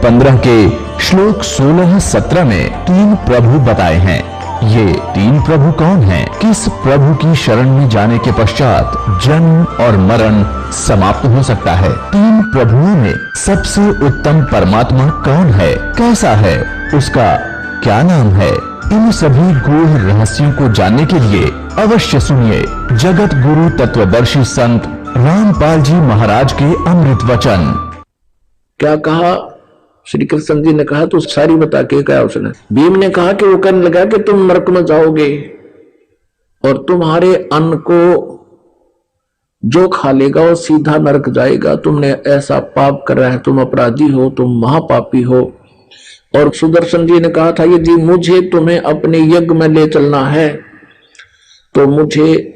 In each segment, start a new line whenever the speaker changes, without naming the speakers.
15 के श्लोक 16-17 में 3 प्रभु बताए हैं। ये 3 प्रभु कौन हैं? किस प्रभु की शरण में जाने के पश्चात जन्म और मरण समाप्त हो सकता है? 3 प्रभुओं में सबसे उत्तम परमात्मा कौन है? कैसा है? उसका क्या नाम है? इन सभी गूढ़ रहस्यों को जानने के लिए अवश्य सुनिए जगत गुरु तत्वदर्शी संत रामपाल जी महाराज के अमृत वचन।
क्या कहा श्री कृष्ण जी ने? कहा तो सारी बता के कहा उसने। भीम ने कहा कि वो कहने लगा कि तुम नरक में जाओगे और तुम्हारे अन्न को जो खा लेगा वो सीधा नरक जाएगा। तुमने ऐसा पाप कर रहा है, तुम अपराधी हो, तुम महापापी हो। और सुदर्शन जी ने कहा था यदि मुझे तुम्हें अपने यज्ञ में ले चलना है तो मुझे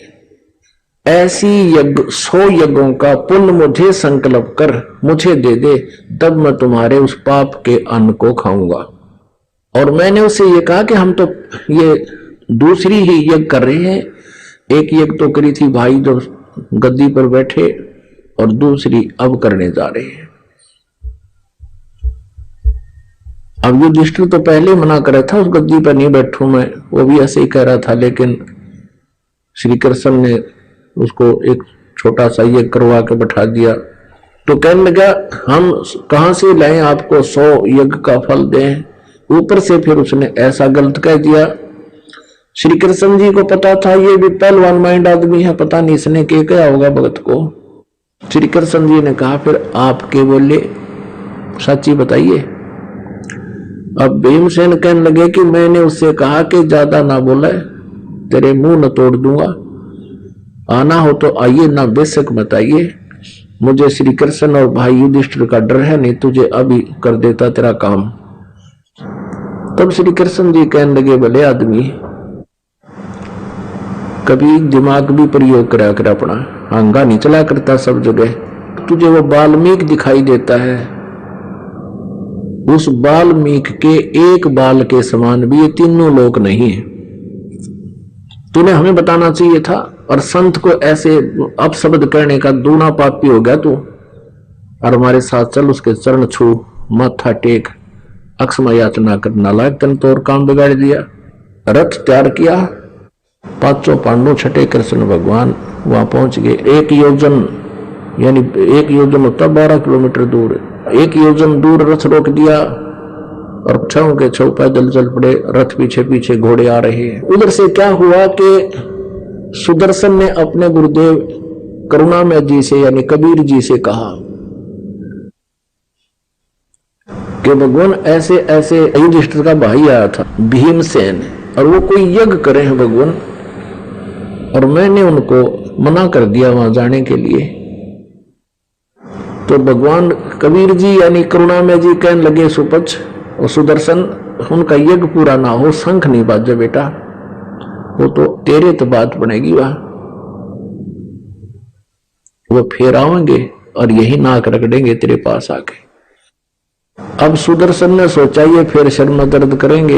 ऐसी यज्ञ 100 यज्ञों का पुण्य मुझे संकल्प कर मुझे दे दे, तब मैं तुम्हारे उस पाप के अन्न को खाऊंगा। और मैंने उससे ये कहा कि हम तो ये दूसरी ही यज्ञ कर रहे हैं। एक यज्ञ तो करी थी भाई जो गद्दी पर बैठे, और दूसरी अब करने जा रहे हैं। अब युधिष्ठिर तो पहले मना कर रहा था उस गद्दी पर नहीं बैठूं मैं, वो भी ऐसे ही कह रहा था, लेकिन श्री कृष्ण ने उसको एक छोटा सा यज्ञ करवा के बैठा दिया। तो कहने लगा हम कहां से लाएं आपको 100 यज्ञ का फल दें? ऊपर से फिर उसने ऐसा गलत कह दिया। श्री कृष्ण जी को पता था ये भी पहलवान माइंड आदमी है, पता नहीं इसने क्या होगा भगत को। श्री कृष्ण जी ने कहा फिर आप के बोले सच्ची बताइए। अब भीमसेन कहने लगे कि मैंने उससे कहा कि ज्यादा ना बोले, तेरे मुंह न तोड़ दूंगा, आना हो तो आइए, ना बेशक मत आइए। मुझे श्री कृष्ण और भाई युधिष्ठिर का डर है, नहीं तुझे अभी कर देता तेरा काम। तब श्री कृष्ण जी कहने लगे भले आदमी कभी दिमाग भी प्रयोग करा कर अपना, हंगा नहीं चला करता सब जगह। तुझे वो वाल्मीकि दिखाई देता है, उस वाल्मीकि के एक बाल के समान भी ये तीनों लोक नहीं है। तूने हमें बताना चाहिए था, और संत को ऐसे अपशब्द कहने का दूना पापी हो गया तू। और हमारे साथ चल, उसके चरण छू, माथा टेक, अक्षमा याचना करना लायक, तन तो और काम बिगाड़ दिया। रथ तैयार किया, 5 पांडव छठे कृष्ण भगवान वहां पहुंच गए। 1 योजन यानी 1 योजन होता 12 किलोमीटर दूर, 1 योजन दूर रथ रोक दिया और 6 के 6 पैदल चल पड़े। रथ पीछे पीछे घोड़े आ रहे हैं। उधर से क्या हुआ कि सुदर्शन ने अपने गुरुदेव करुणामय जी से यानी कबीर जी से कहा कि भगवान ऐसे ऐसे युधिष्ठिर का भाई आया था भीमसेन, और वो कोई यज्ञ करे हैं भगवान, और मैंने उनको मना कर दिया वहां जाने के लिए। तो भगवान कबीर जी यानी करुणामय जी कहने लगे सुपच और सुदर्शन, उनका यज्ञ पूरा ना हो शंख नहीं बाजे बेटा, वो तो तेरे तो बात बनेगी वहां, वो फिर आएंगे और यही नाक रगड़ेंगे तेरे पास आके। अब सुदर्शन ने सोचा ये फिर शर्म में दर्द करेंगे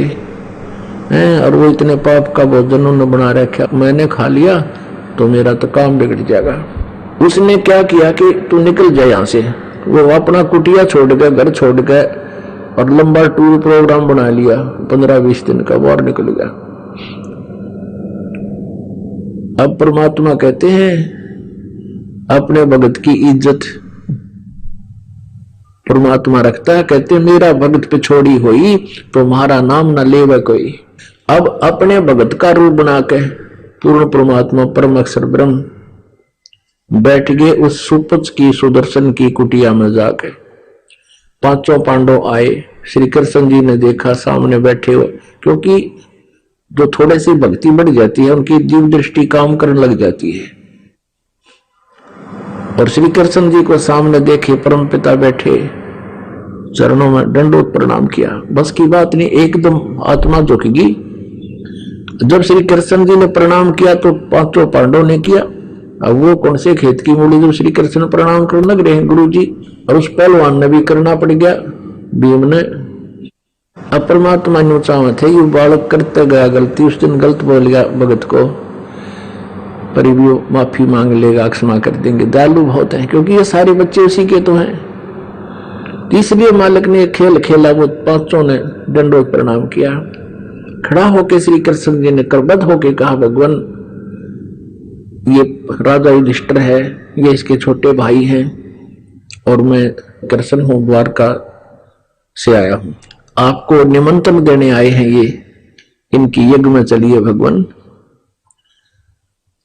हैं, और वो इतने पाप का भोजन उन्होंने बना रखा, मैंने खा लिया तो मेरा तो काम बिगड़ जाएगा। उसने क्या किया कि तू निकल जाए यहां से। वो अपना कुटिया छोड़ गया, घर छोड़ गया, और लंबा टूर प्रोग्राम बना लिया 15-20 दिन का, बाहर निकल गया। अब परमात्मा कहते हैं अपने भगत की इज्जत परमात्मा रखता है। कहते हैं मेरा भगत पे छोड़ी हुई तो तुम्हारा नाम न लेवे कोई। अब अपने भगत का रूप बना के पूर्ण परमात्मा परम अक्षर ब्रह्म बैठ गए उस सुपच की सुदर्शन की कुटिया में जाके। 5 पांडव आए, श्री कृष्ण जी ने देखा सामने बैठे हुए, क्योंकि जो थोड़े सी भक्ति बढ़ जाती है उनकी जीव दृष्टि काम करने लग जाती है। और श्री कृष्ण जी को सामने देखे परम पिता बैठे, चरणों में दंडोत प्रणाम किया। बस की बात नहीं, एकदम आत्मा झुकेगी। जब श्री कृष्ण जी ने प्रणाम किया तो 5 पांडव ने किया। अब वो कौन से खेत की मूली जब श्री कृष्ण प्रणाम करने लग रहे हैं गुरु जी, और उस पहलवान ने भी करना पड़ गया, भीम ने। अब परमात्मा ने चाहा थे ये बालक करते गया गलती, उस दिन गलत बोल गया भगत को, पर भी माफी मांग लेगा, क्षमा कर देंगे। दयालु बहुत है, क्योंकि ये सारे बच्चे उसी के तो हैं। इसलिए मालिक ने खेल खेला, वो पांचों ने दंडोत प्रणाम किया। खड़ा होके श्री कृष्ण जी ने करबद्ध होके कहा, भगवान ये राजा युधिष्ठिर है, ये इसके छोटे भाई हैं और मैं कृष्ण हूं, द्वारका से आया हूं, आपको निमंत्रण देने आए हैं, ये इनकी यज्ञ में चलिए भगवान।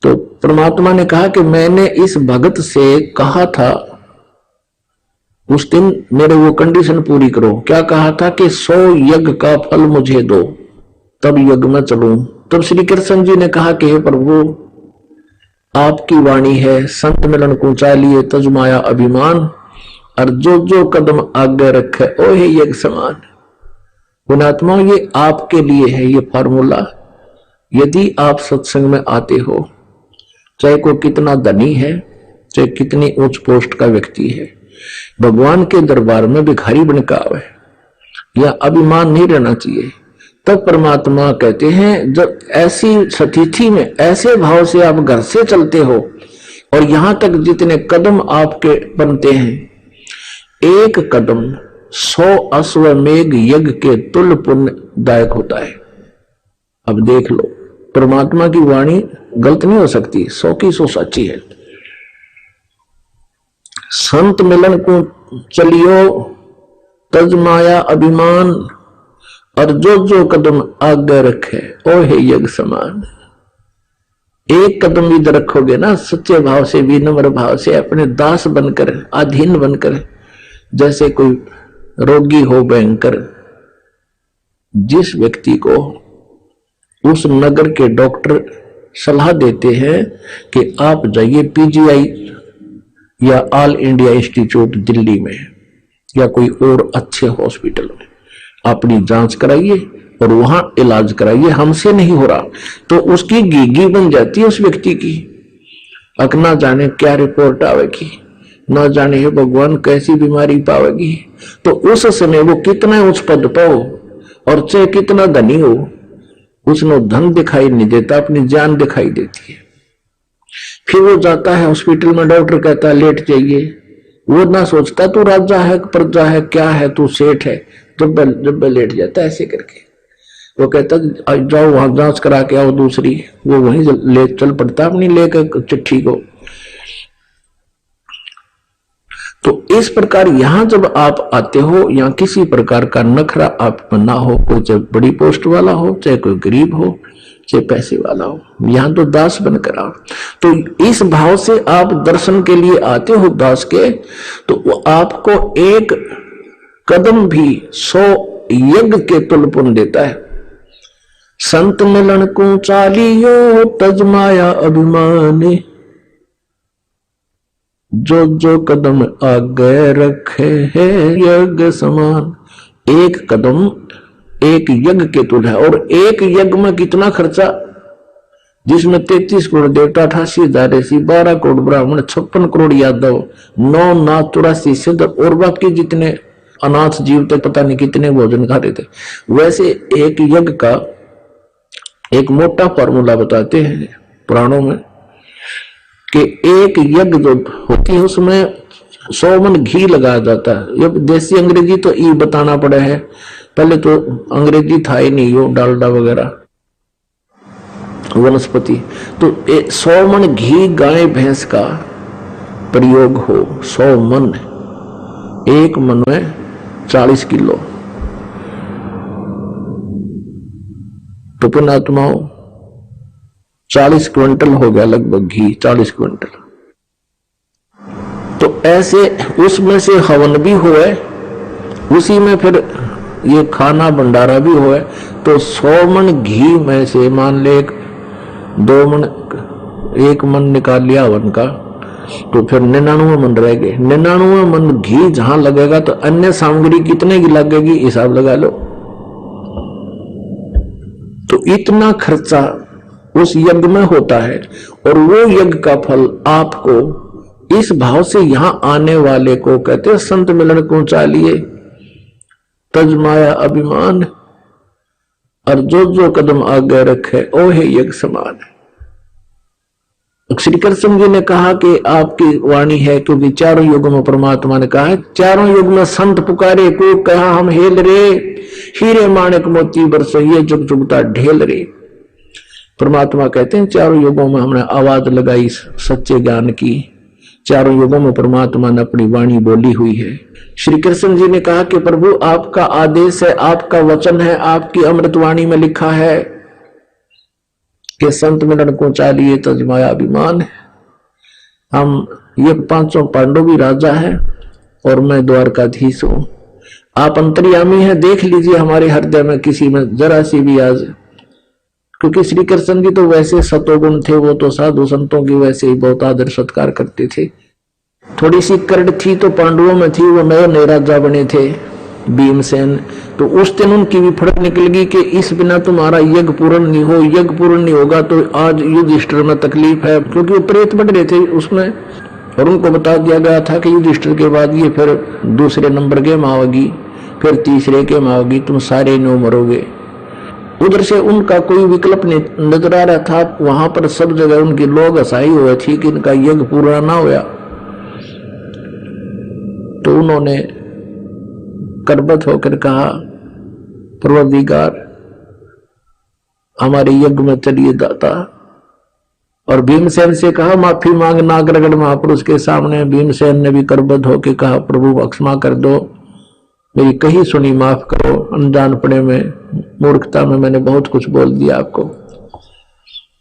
तो परमात्मा ने कहा कि मैंने इस भगत से कहा था उस दिन, मेरे वो कंडीशन पूरी करो। क्या कहा था कि 100 यज्ञ का फल मुझे दो, तब यज्ञ में चलूं। तब श्री कृष्ण जी ने कहा कि हे प्रभु, आपकी वाणी है, संत मिलन को चालिए तजमाया अभिमान, और जो जो कदम आगे रखे ओ है यज्ञ समान। पुणात्मा, ये आपके लिए है ये फार्मूला। यदि आप सत्संग में आते हो, चाहे कोई कितना धनी है, चाहे कितनी उच्च पोस्ट का व्यक्ति है, भगवान के दरबार में भिखारी बनकर आवे, या अभिमान नहीं रहना चाहिए। तब परमात्मा कहते हैं, जब ऐसी स्थिति में ऐसे भाव से आप घर से चलते हो और यहां तक जितने कदम आपके बनते हैं, एक कदम 100 अश्वमेघ यज्ञ के तुल्य पुण्यदायक होता है। अब देख लो, परमात्मा की वाणी गलत नहीं हो सकती, 100 की 100 सच्ची है। संत मिलन को चलियो तजमाया अभिमान, और जो जो कदम आगे रखे ओ है यज्ञ समान। एक कदम इधर रखोगे ना सच्चे भाव से, विनम्र भाव से, अपने दास बनकर, अधीन बनकर, जैसे कोई रोगी हो भयंकर, जिस व्यक्ति को उस नगर के डॉक्टर सलाह देते हैं कि आप जाइए पीजीआई या ऑल इंडिया इंस्टीट्यूट दिल्ली में या कोई और अच्छे हॉस्पिटल में अपनी जांच कराइए और वहां इलाज कराइए, हमसे नहीं हो रहा, तो उसकी गीगी बन जाती है उस व्यक्ति की। अब ना जाने क्या रिपोर्ट आवेगी, ना जाने है भगवान कैसी बीमारी पावेगी। तो उस समय वो कितना उच्च पद पर हो और चाहे कितना धनी हो, उसने धन दिखाई नहीं देता, अपनी जान दिखाई देती है। फिर वो जाता है हॉस्पिटल में, डॉक्टर कहता है लेट जाइए, वो ना सोचता तू राजा है प्रजा है क्या है, तू सेठ है, जब लेट जाता है ऐसे करके। वो कहता जाओ वहां जांच करा के आओ दूसरी, वो वहीं ले चल पड़ता अपनी लेकर चिट्ठी को। तो इस प्रकार यहां जब आप आते हो, यहाँ किसी प्रकार का नखरा आप ना हो, कोई चाहे बड़ी पोस्ट वाला हो, चाहे कोई गरीब हो, चाहे पैसे वाला हो, यहां तो दास बनकर आओ। तो इस भाव से आप दर्शन के लिए आते हो दास के, तो वो आपको एक कदम भी 100 यज्ञ के तुल्य पुण्य देता है। संत मिलन को चालियो तजमाया अभिमानी, जो जो कदम आगे रखे है यज्ञ समान। एक कदम एक यज्ञ के तुल्य है। और एक यज्ञ में कितना खर्चा, जिसमें 33 करोड़ देवता, 88,000 ऋषि, 12 करोड़ ब्राह्मण, 56 करोड़ यादव, 9 नाथ, 84 सिद्ध और बाकी जितने अनाथ जीव थे, पता नहीं कितने भोजन खाते थे। वैसे एक यज्ञ का एक मोटा फॉर्मूला बताते हैं पुराणों में कि एक यज्ञ जो होती है उसमें 100 मन घी लगाया जाता है। ये देसी अंग्रेजी तो ई बताना पड़ा है, पहले तो अंग्रेजी था ही नहीं, वो डालडा वगैरह वनस्पति। तो 100 मन घी गाय भैंस का प्रयोग हो, 100 मन, एक मन में 40 किलो। तो पुण्यात्माओं 40 क्विंटल हो गया लगभग घी, 40 क्विंटल। तो ऐसे उसमें से हवन भी हुए, उसी में फिर ये खाना भंडारा भी हुए। तो 100 मन घी में से मान ले 2 मन, 1 मन निकाल लिया हवन का, तो फिर 99 मन रह गए। 99 मन घी जहां लगेगा तो अन्य सामग्री कितने की लगेगी हिसाब लगा लो। तो इतना खर्चा उस यज्ञ में होता है, और वो यज्ञ का फल आपको इस भाव से यहां आने वाले को कहते हैं संत मिलन को चालिए तजमाया अभिमान, और जो जो कदम आगे रखे ओ है यज्ञ समान। श्री कृष्ण जी ने कहा कि आपकी वाणी है, क्योंकि चारों युगों में परमात्मा ने कहा है, चारों युग में संत पुकारे को कहा हम हेल रे, हीरे माणिक मोती बरसो ये जुग जुगता ढेल रे। परमात्मा कहते हैं चारों युगों में हमने आवाज लगाई सच्चे ज्ञान की, चारों युगों में परमात्मा ने अपनी वाणी बोली हुई है। श्री कृष्ण जी ने कहा कि प्रभु आपका आदेश है, आपका वचन है, आपकी अमृतवाणी में लिखा है कि संत मिलन को चालिए तजमाया अभिमान है। हम ये पांचों पांडव भी राजा है और मैं द्वारकाधीश हूं, आप अंतर्यामी हैं, देख लीजिए हमारे हृदय में किसी में जरा सी भी आज, क्योंकि श्री कृष्ण जी तो वैसे सतोगुण थे, वो तो साधु संतों की वैसे ही बहुत आदर सत्कार करते थे। थोड़ी सी करड़ थी तो पांडवों में थी, वो नए राजा बने थे भीमसेन, तो उस दिन उनकी भी फड़क निकल गई कि इस बिना तुम्हारा यज्ञ पूर्ण नहीं हो, यज्ञ पूर्ण नहीं होगा तो आज युधिष्ठिर में तकलीफ है, क्योंकि वो प्रेत बढ़ रहे थे उसमें। और उनको बता दिया गया था कि युधिष्ठिर के बाद ये फिर दूसरे नंबर के में आओगी, फिर तीसरे के में आओगी, तुम सारे नो मरोगे। उधर से उनका कोई विकल्प नहीं नजर आ रहा था, वहां पर सब जगह उनकी लोग हसाई हुए थी कि इनका यज्ञ पूरा ना होया। तो उन्होंने करबत होकर कहा, परवरदिगार हमारे यज्ञ में चलिए दाता। और भीमसेन से कहा माफी मांग नागरगढ़ महापुरुष के सामने। भीमसेन ने भी करबद्ध होकर कहा, प्रभु क्षमा कर दो, मेरी कही सुनी माफ करो, अनजानपने में मूर्खता में मैंने बहुत कुछ बोल दिया आपको।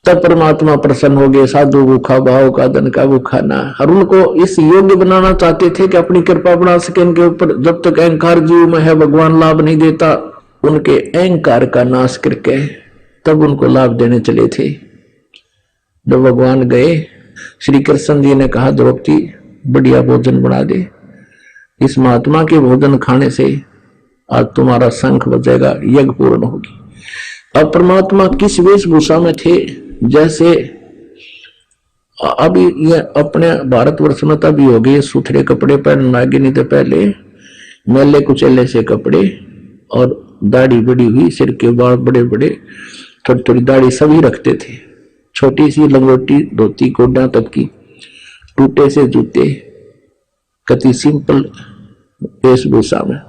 तब परमात्मा प्रसन्न हो गए, साधु भूखा भाव का धन का भूखा ना। और उनको इस योग्य बनाना चाहते थे कि अपनी कृपा बना सके इनके ऊपर। जब तक अहंकार जीव में है भगवान लाभ नहीं देता, उनके अहंकार का नाश करके तब उनको लाभ देने चले थे। जब भगवान गए, श्री कृष्ण जी ने कहा द्रौपदी बढ़िया भोजन बना दे, इस महात्मा के भोजन खाने से आज तुम्हारा शंख बजेगा, यज्ञ पूर्ण होगी। अब परमात्मा किस वेशभूषा में थे, जैसे अभी ये अपने भारतवर्ष में तभी हो गए सुथरे कपड़े पहनने लगे, नहीं तो पहले मेले कुचेले से कपड़े और दाढ़ी बड़ी हुई, सिर के बाल बड़े बड़े, थोड़ी थोड़ी दाढ़ी सभी रखते थे, छोटी सी लंगोटी धोती गोडा तक की, टूटे से जूते, कति सिंपल वेशभूषा में।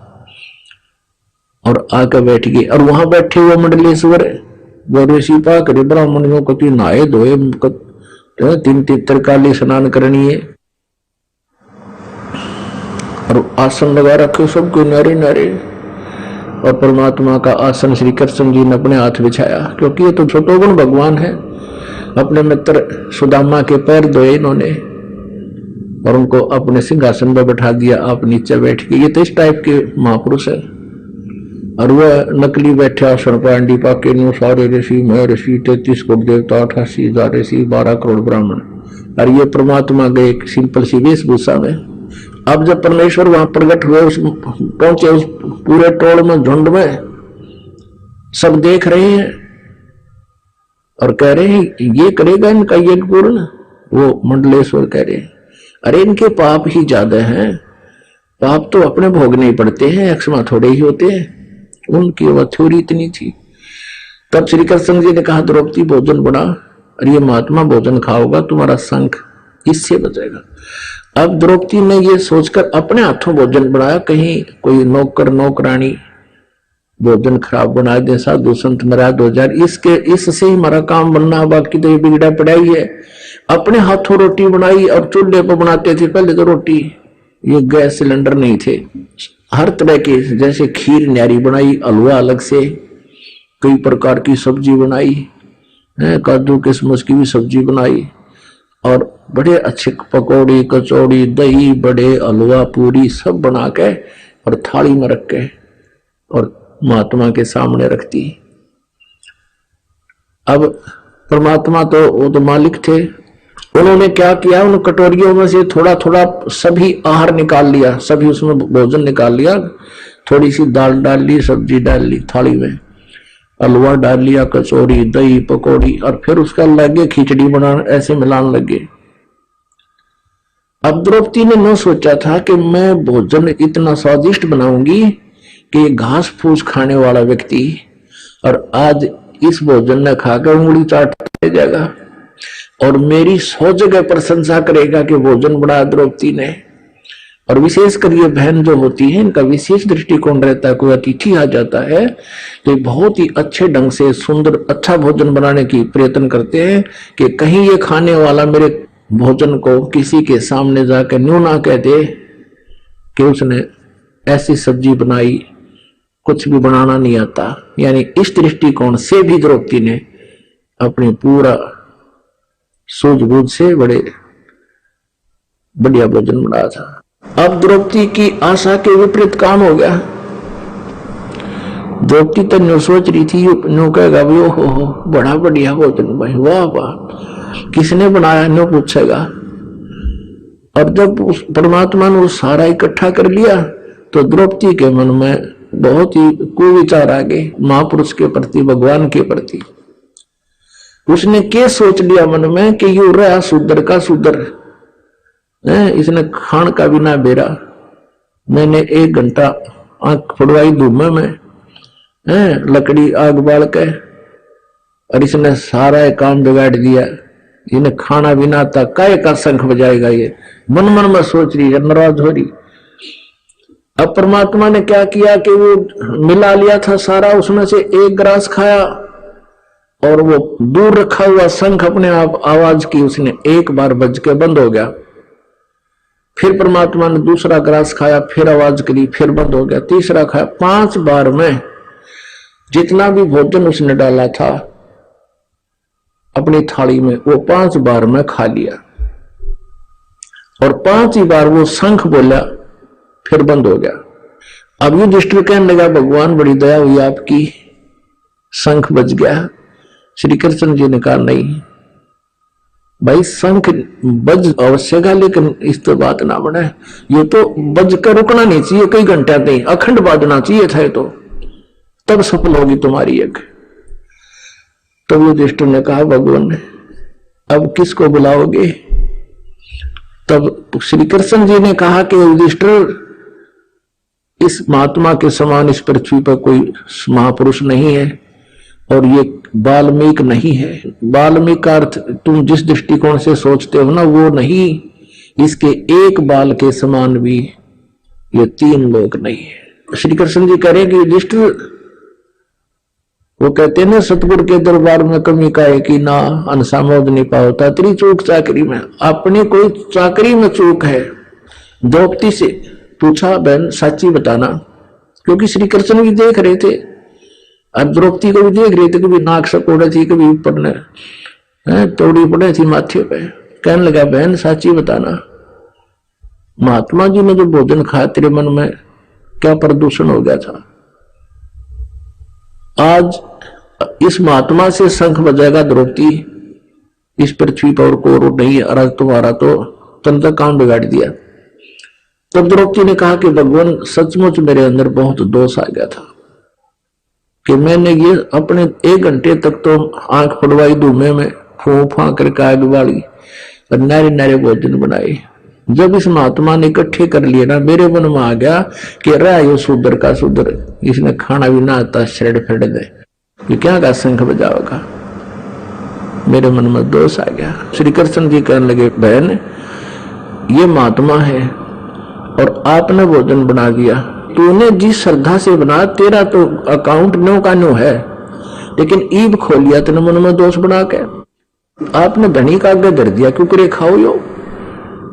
और आकर बैठ गए, और वहां बैठे हुए मंडलेश्वर वो ऋषि पाक ब्राह्मणों को नहाए धोए, तीन तरकाली स्नान करनी है, और आसन लगा रखे सबको नारे नारे। और परमात्मा का आसन श्री कृष्ण जी ने अपने हाथ बिछाया, क्योंकि ये तो छोटोगुण भगवान है। अपने मित्र सुदामा के पैर धोए इन्होंने और उनको अपने सिंहासन पर बैठा दिया, आप नीचे बैठ के। ये तो इस टाइप के महापुरुष है। और वह नकली बैठे आसन पांडी पाके नु सारे ऋषि मैं ऋषि 33 करोड़ देवता 88,000 ऋषि 12 करोड़ ब्राह्मण। और ये परमात्मा गए एक सिंपल सी वेशभूषा में। अब जब परमेश्वर वहां प्रकट हुए, उस पहुंचे उस पूरे टोल में, झुंड में, सब देख रहे हैं और कह रहे हैं ये करेगा इनका यज्ञ पूर्ण। वो मंडलेश्वर कह रहे हैं अरे इनके पाप ही ज्यादा हैं, पाप तो अपने भोगने ही पड़ते हैं, क्षमा थोड़े ही होते हैं। उनकी वह थ्योरी इतनी थी। तब श्री कृष्ण जी ने कहा द्रौपदी भोजन बना, और ये महात्मा भोजन खाओगा, तुम्हारा शंख इससे बचेगा। अब द्रौपदी ने ये सोचकर अपने हाथों भोजन बनाया, कहीं कोई नौकर नौकरानी भोजन खराब बना दे, साधु संत नाराज हो जाए, इससे ही हमारा काम बनना, बाकी तो ये बिगड़ा पड़ाई है। अपने हाथों रोटी बनाई, और चूल्हे पर बनाते थे पहले तो रोटी, ये गैस सिलेंडर नहीं थे। हर तरह के, जैसे खीर न्यारी बनाई, हलवा अलग से, कई प्रकार की सब्जी बनाई, काजू किशमिश की भी सब्जी बनाई, और बड़े अच्छे पकौड़ी कचौड़ी दही बड़े हलवा पूरी सब बना के और थाली में रख के और महात्मा के सामने रखती। अब परमात्मा तो वो तो मालिक थे, उन्होंने क्या किया, उन कटोरियों में से थोड़ा थोड़ा सभी आहार निकाल लिया, सभी उसमें भोजन निकाल लिया, थोड़ी सी दाल डाल ली, सब्जी डाल ली थाली में, हलवा डाल लिया, कचौरी दही पकौड़ी, और फिर उसका लगे खिचड़ी बनाने, ऐसे मिलाने लगे। अब द्रौपदी ने न सोचा था कि मैं भोजन इतना स्वादिष्ट बनाऊंगी कि घास फूस खाने वाला व्यक्ति और आज इस भोजन ने खाकर उंगली चाटते जाएगा। और मेरी 100 जगह प्रशंसा करेगा कि भोजन बनाया द्रौपदी ने। और विशेषकर ये बहन जो होती है इनका विशेष दृष्टिकोण रहता है। कोई अतिथि आ जाता है तो बहुत ही अच्छे ढंग से सुंदर अच्छा भोजन बनाने की प्रयत्न करते हैं कि कहीं ये खाने वाला मेरे भोजन को किसी के सामने जाकर न्यू ना कह दे कि उसने ऐसी सब्जी बनाई, कुछ भी बनाना नहीं आता। यानी इस दृष्टिकोण से भी द्रौपदी ने अपनी पूरा सूझबूझ से बड़े बढ़िया भोजन बनाया था। अब द्रौपदी की आशा के विपरीत काम हो गया। द्रौपदी तो न्यू सोच रही थी न्यू कहेगा भाई हो बड़ा बढ़िया भोजन भाई, वाह वाह किसने बनाया न्यू पूछेगा। और जब उस परमात्मा ने वो सारा इकट्ठा कर लिया तो द्रौपदी के मन में बहुत ही कुविचार आ गए महापुरुष के प्रति, भगवान के प्रति। उसने क्या सोच लिया मन में कि यू रहा शूद्र का शूद्र, इसने खान का भी ना बेरा। मैंने 1 घंटा आंख फुड़वाई धूमे में लकड़ी आग बाल के, और इसने सारा काम बिगाड़ दिया। इन्हें खाना भी ना आता, काय का शंख बजाएगा ये, मन मन में सोच रही है, नाराज हो रही। अब परमात्मा ने क्या किया कि वो मिला लिया था सारा, उसमें से 1 ग्रास खाया और वो दूर रखा हुआ शंख अपने आप आवाज की, उसने 1 बार बज के बंद हो गया। फिर परमात्मा ने दूसरा ग्रास खाया, फिर आवाज करी, फिर बंद हो गया। तीसरा खाया, 5 बार में जितना भी भोजन उसने डाला था अपनी थाली में वो 5 बार में खा लिया। और 5 ही बार वो शंख बोला, फिर बंद हो गया। अब युधिष्ठिर कहने लगा भगवान बड़ी दया हुई आपकी, शंख बज गया। श्री कृष्ण जी ने कहा नहीं भाई, शंख बज आवश्यक है लेकिन इस तो बात ना बने, ये तो बज कर रुकना नहीं चाहिए, कई घंटा नहीं अखंड बाजना चाहिए था, तो तब सफल होगी तुम्हारी यज्ञ। तब युधिष्ठिर ने कहा भगवान अब किसको बुलाओगे। तब श्री कृष्ण जी ने कहा कि युधिष्ठिर इस महात्मा के समान इस पृथ्वी पर कोई महापुरुष नहीं है और ये वाल्मीकि नहीं है। वाल्मीकि का अर्थ तुम जिस दृष्टिकोण से सोचते हो ना वो नहीं, इसके 1 बाल के समान भी ये 3 लोग नहीं है। श्री कृष्ण जी करेंगे युधिष्ठिर, वो कहते हैं ना सतगुरु के दरबार में कमी का है कि ना अनसा मोद नहीं पाता, तेरी चूक चाकरी में। अपने कोई चाकरी में चूक है। द्रौपदी से पूछा बहन सच्ची बताना, क्योंकि श्री कृष्ण भी देख रहे थे और द्रौपदी को भी देख रहे थे, कभी नाक सकोड़ा थी, कभी ऊपर ने तोड़ी पड़े थी माथे पे। कहने लगा बहन सच्ची बताना, महात्मा जी ने जो भोजन खाया तेरे मन में क्या प्रदूषण हो गया था। आज इस महात्मा से शंख बजाएगा द्रौपदी, इस पृथ्वी पर और नहीं, और तुम्हारा तो तंत्र काम बिगाड़ दिया। तब द्रौपदी ने कहा कि भगवान सचमुच मेरे अंदर बहुत दोष आ गया था कि मैंने ये अपने 1 घंटे तक तो आंख फुड़वाई धूमे में फूं फां करके आग बाली और नारे नारे भोजन बनाए। जब इस महात्मा ने इकट्ठे कर लिए ना, मेरे मन में आ गया कि रहा यो शूद्र का शूद्र, इसने खाना भी ना आता, छेड़ फेड़ दे, ये क्या का शंख बजाओगा। मेरे मन में दोष आ गया। श्री कृष्ण जी कहने लगे बहन ये महात्मा है और आपने भोजन बना दिया, तूने जिस श्रद्धा से बना, तेरा तो अकाउंट न्यू का न्यू है, लेकिन ईब खोल लिया तेने मन में दोष बना के। आपने धनी का आगे धर दिया क्यों करे खाओ यो,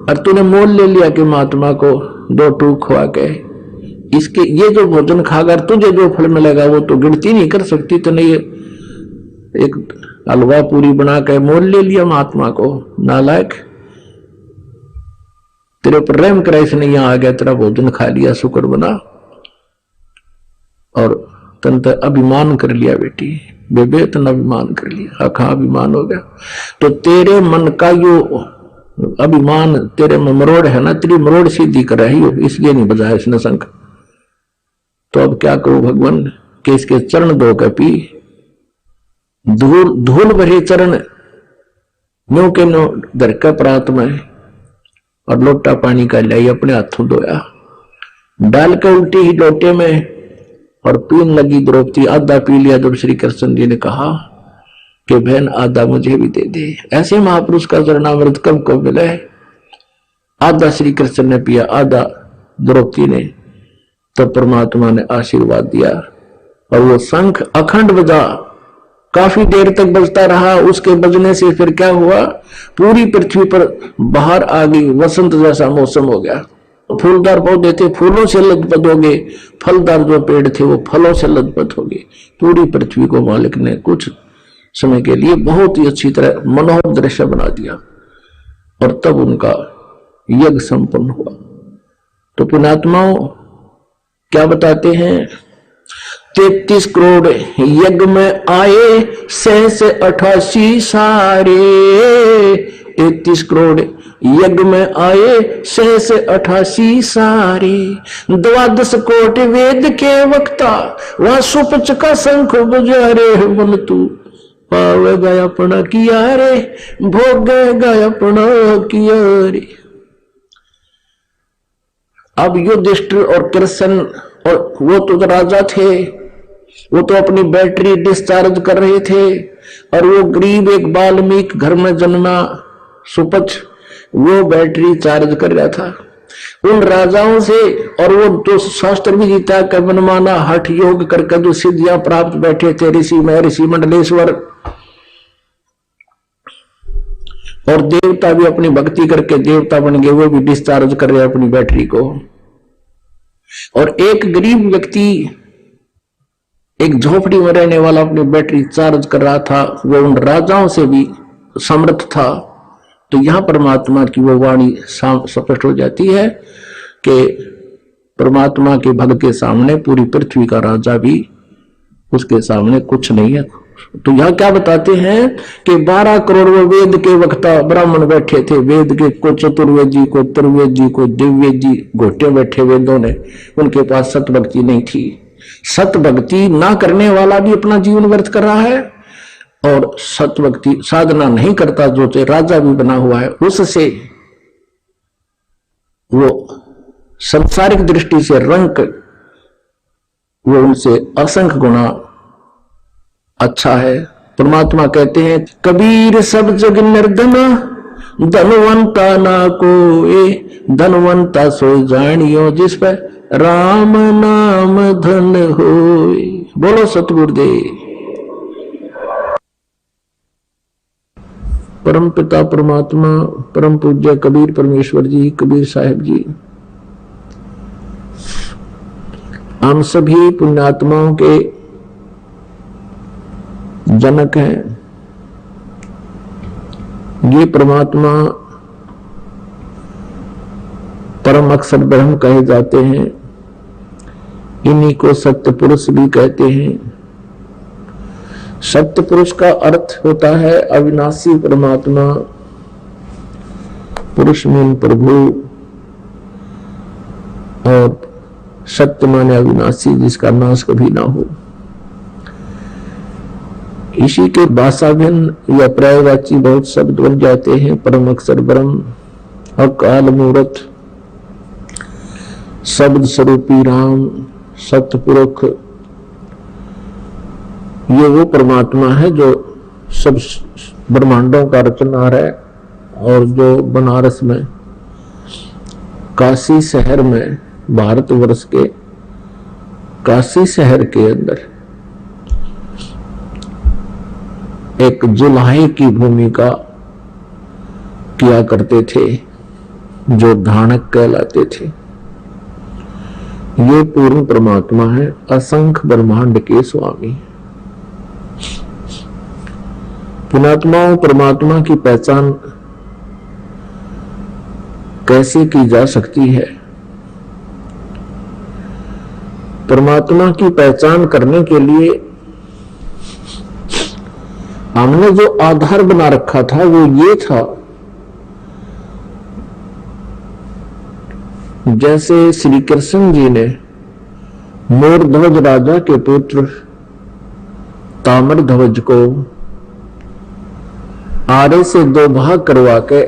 और तूने मोल ले लिया कि महात्मा को 2 टूक खुआ के इसके ये जो भोजन खाकर तुझे जो फल मिलेगा वो तो गिनती नहीं कर सकती। तूने ये एक हलवा पूरी बना के मोल ले लिया महात्मा को, नालायक। तेरे पर रहम करा इसने, यहां आ गया तेरा भोजन खा लिया, शुक्र बना, और तंत अभिमान कर लिया बेटी, बेबे तन अभिमान कर लिया, अखा अभिमान हो गया। तो तेरे मन का यो अभिमान तेरे में मरोड़ है ना, तेरी मरोड़ सीधी कर रही हो, इसलिए नहीं बजाया इसने शंख। तो अब क्या करूं भगवान कि इसके चरण धो के पी, धूल भरे चरण नो के नो दर का प्रात में, और लोटा पानी का लाई अपने हाथों धोया, डाल के उल्टी ही लोटे में और पीन लगी द्रौपदी, आधा पी लिया। जब श्री कृष्ण जी ने कहा कि बहन आधा मुझे भी दे दे। ऐसे महापुरुष का चरणामृत कब को मिला है? आधा श्री कृष्ण ने पिया, आधा द्रौपदी ने। तो परमात्मा ने आशीर्वाद दिया और वो शंख अखंड बजा, काफी देर तक बजता रहा। उसके बजने से फिर क्या हुआ, पूरी पृथ्वी पर बाहर आ गई, वसंत जैसा मौसम हो गया। फूलदार पौधे थे, फूलों से लदपद हो गए, फलदार जो पेड़ थे वो फलों से लदपद हो गए। पूरी पृथ्वी को मालिक ने कुछ समय के लिए बहुत ही अच्छी तरह मनोहर दृश्य बना दिया और तब उनका यज्ञ संपन्न हुआ। तो पुण्यात्माओं क्या बताते हैं, 33 करोड़ यज्ञ में आए, 688 सारे। 33 करोड़ यज्ञ में आए, 688 सारे। 12 कोटि वेद के वक्ता, वहां सुपच का शंख बजा रे। मन तू पावेगा अपना किया रे, भोगेगा अपना किया रे। अब युधिष्ठिर और कृष्ण, और वो तो राजा थे, वो तो अपनी बैटरी डिस्चार्ज कर रहे थे, और वो गरीब एक वाल्मीकि घर में जन्मा सुपच वो बैटरी चार्ज कर रहा था उन राजाओं से। और वो तो शास्त्र भी जीता कर मनमाना हठ योग करके जो सिद्धियां प्राप्त बैठे थे, ऋषि में ऋषि मंडलेश्वर, और देवता भी अपनी भक्ति करके देवता बन गए, वो भी डिस्चार्ज कर रहे अपनी बैटरी को। और एक गरीब व्यक्ति, एक झोपड़ी में रहने वाला, अपनी बैटरी चार्ज कर रहा था, वो उन राजाओं से भी समर्थ था। तो यहां परमात्मा की वो वाणी स्पष्ट हो जाती है कि परमात्मा के भक्त के सामने पूरी पृथ्वी का राजा भी उसके सामने कुछ नहीं है। तो यहां क्या बताते हैं कि 12 करोड़ वो वेद के वक्ता ब्राह्मण बैठे थे, वेद के को चतुर्वेद जी, को त्रिवेद जी, को दिव्य जी, घोटे बैठे वेदों ने, उनके पास सत भक्ति नहीं थी। सत भक्ति ना करने वाला भी अपना जीवन व्यर्थ कर रहा है, और सत भक्ति साधना नहीं करता जो राजा भी बना हुआ है, उससे वो संसारिक दृष्टि से रंक, वो उनसे असंख्य गुना अच्छा है। परमात्मा कहते हैं, कबीर सब जग निर्धना, धनवंता ना कोई, धनवंता सो जानियो जिस पर राम नाम धन होए। बोलो सतगुरुदेव। परम पिता परमात्मा परम पूज्य कबीर परमेश्वर जी, कबीर साहिब जी, हम सभी पुण्यात्माओं के जनक हैं। ये परमात्मा परम अक्षर ब्रह्म कहे जाते हैं, इन्हीं को सत्य पुरुष भी कहते हैं। सत्य पुरुष का अर्थ होता है अविनाशी परमात्मा, पुरुष में प्रभु, और सत्य माने अविनाशी जिसका नाश कभी ना हो। इसी के भाषाभिन्न या पर्यायवाची बहुत शब्द बन जाते हैं, परम अक्षर ब्रह्म, अकाल मूर्त, शब्द स्वरूपी राम, सतपुरुष। ये वो परमात्मा है जो सब ब्रह्मांडों का रचनहार है, और जो बनारस में काशी शहर में, भारतवर्ष के काशी शहर के अंदर एक जुलाहे की भूमिका किया करते थे, जो धानक कहलाते थे। ये पूर्ण परमात्मा है, असंख्य ब्रह्मांड के स्वामी। पुण्यात्माओं, परमात्मा की पहचान कैसे की जा सकती है? परमात्मा की पहचान करने के लिए हमने जो आधार बना रखा था वो ये था, जैसे श्री कृष्ण जी ने मोरध्वज राजा के पुत्र ताम्रध्वज को आरे से 2 भाग करवा के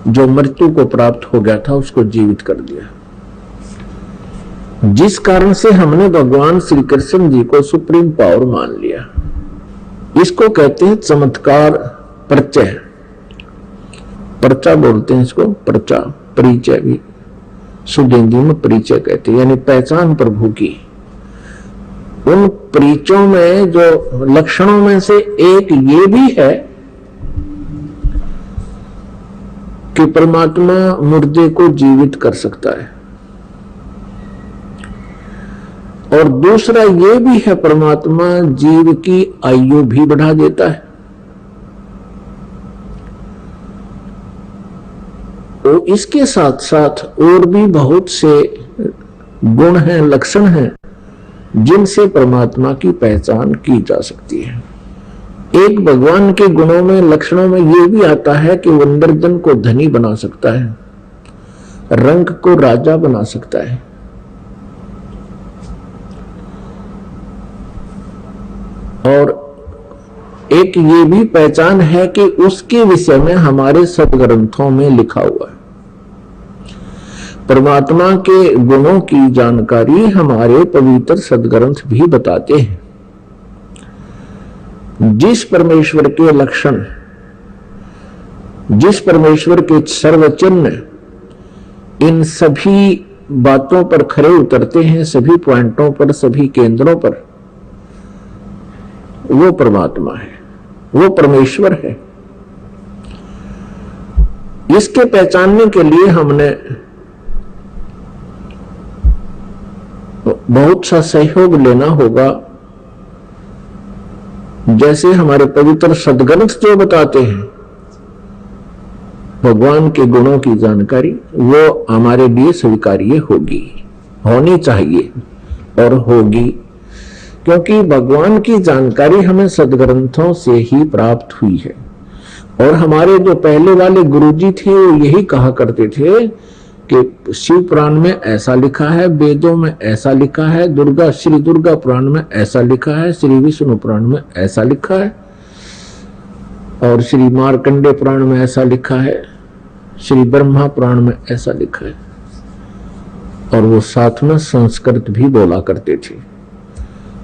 जो मृत्यु को प्राप्त हो गया था उसको जीवित कर दिया, जिस कारण से हमने भगवान श्री कृष्ण जी को सुप्रीम पावर मान लिया। इसको कहते हैं चमत्कार परिचय, पर्चा बोलते हैं इसको, पर्चा, परिचय भी शुद्ध हिंदी में परिचय कहते हैं, यानी पहचान प्रभु की। उन परिचयों में जो लक्षणों में से एक ये भी है कि परमात्मा मुर्दे को जीवित कर सकता है, और दूसरा ये भी है परमात्मा जीव की आयु भी बढ़ा देता है। तो इसके साथ साथ और भी बहुत से गुण हैं, लक्षण हैं, जिनसे परमात्मा की पहचान की जा सकती है। एक भगवान के गुणों में, लक्षणों में यह भी आता है कि वो निर्धन को धनी बना सकता है, रंग को राजा बना सकता है, और एक ये भी पहचान है कि उसके विषय में हमारे सदग्रंथों में लिखा हुआ है। परमात्मा के गुणों की जानकारी हमारे पवित्र सदग्रंथ भी बताते हैं। जिस परमेश्वर के लक्षण, जिस परमेश्वर के सर्वचिन्ह इन सभी बातों पर खरे उतरते हैं, सभी पॉइंटों पर, सभी केंद्रों पर, वो परमात्मा है, वो परमेश्वर है। इसके पहचानने के लिए हमने बहुत सा सहयोग लेना होगा। जैसे हमारे पवित्र सदग्रंथ जो बताते हैं भगवान के गुणों की जानकारी, वो हमारे लिए स्वीकार्य होगी, होनी चाहिए और होगी, क्योंकि भगवान की जानकारी हमें सदग्रंथों से ही प्राप्त हुई है। और हमारे जो पहले वाले गुरुजी थे वो यही कहा करते थे कि शिव पुराण में ऐसा लिखा है, वेदों में ऐसा लिखा है, दुर्गा, श्री दुर्गा पुराण में ऐसा लिखा है, श्री विष्णु पुराण में ऐसा लिखा है, और श्री मार्कंडे पुराण में ऐसा लिखा है, श्री ब्रह्मा पुराण में ऐसा लिखा है, और वो साथ में संस्कृत भी बोला करते थे।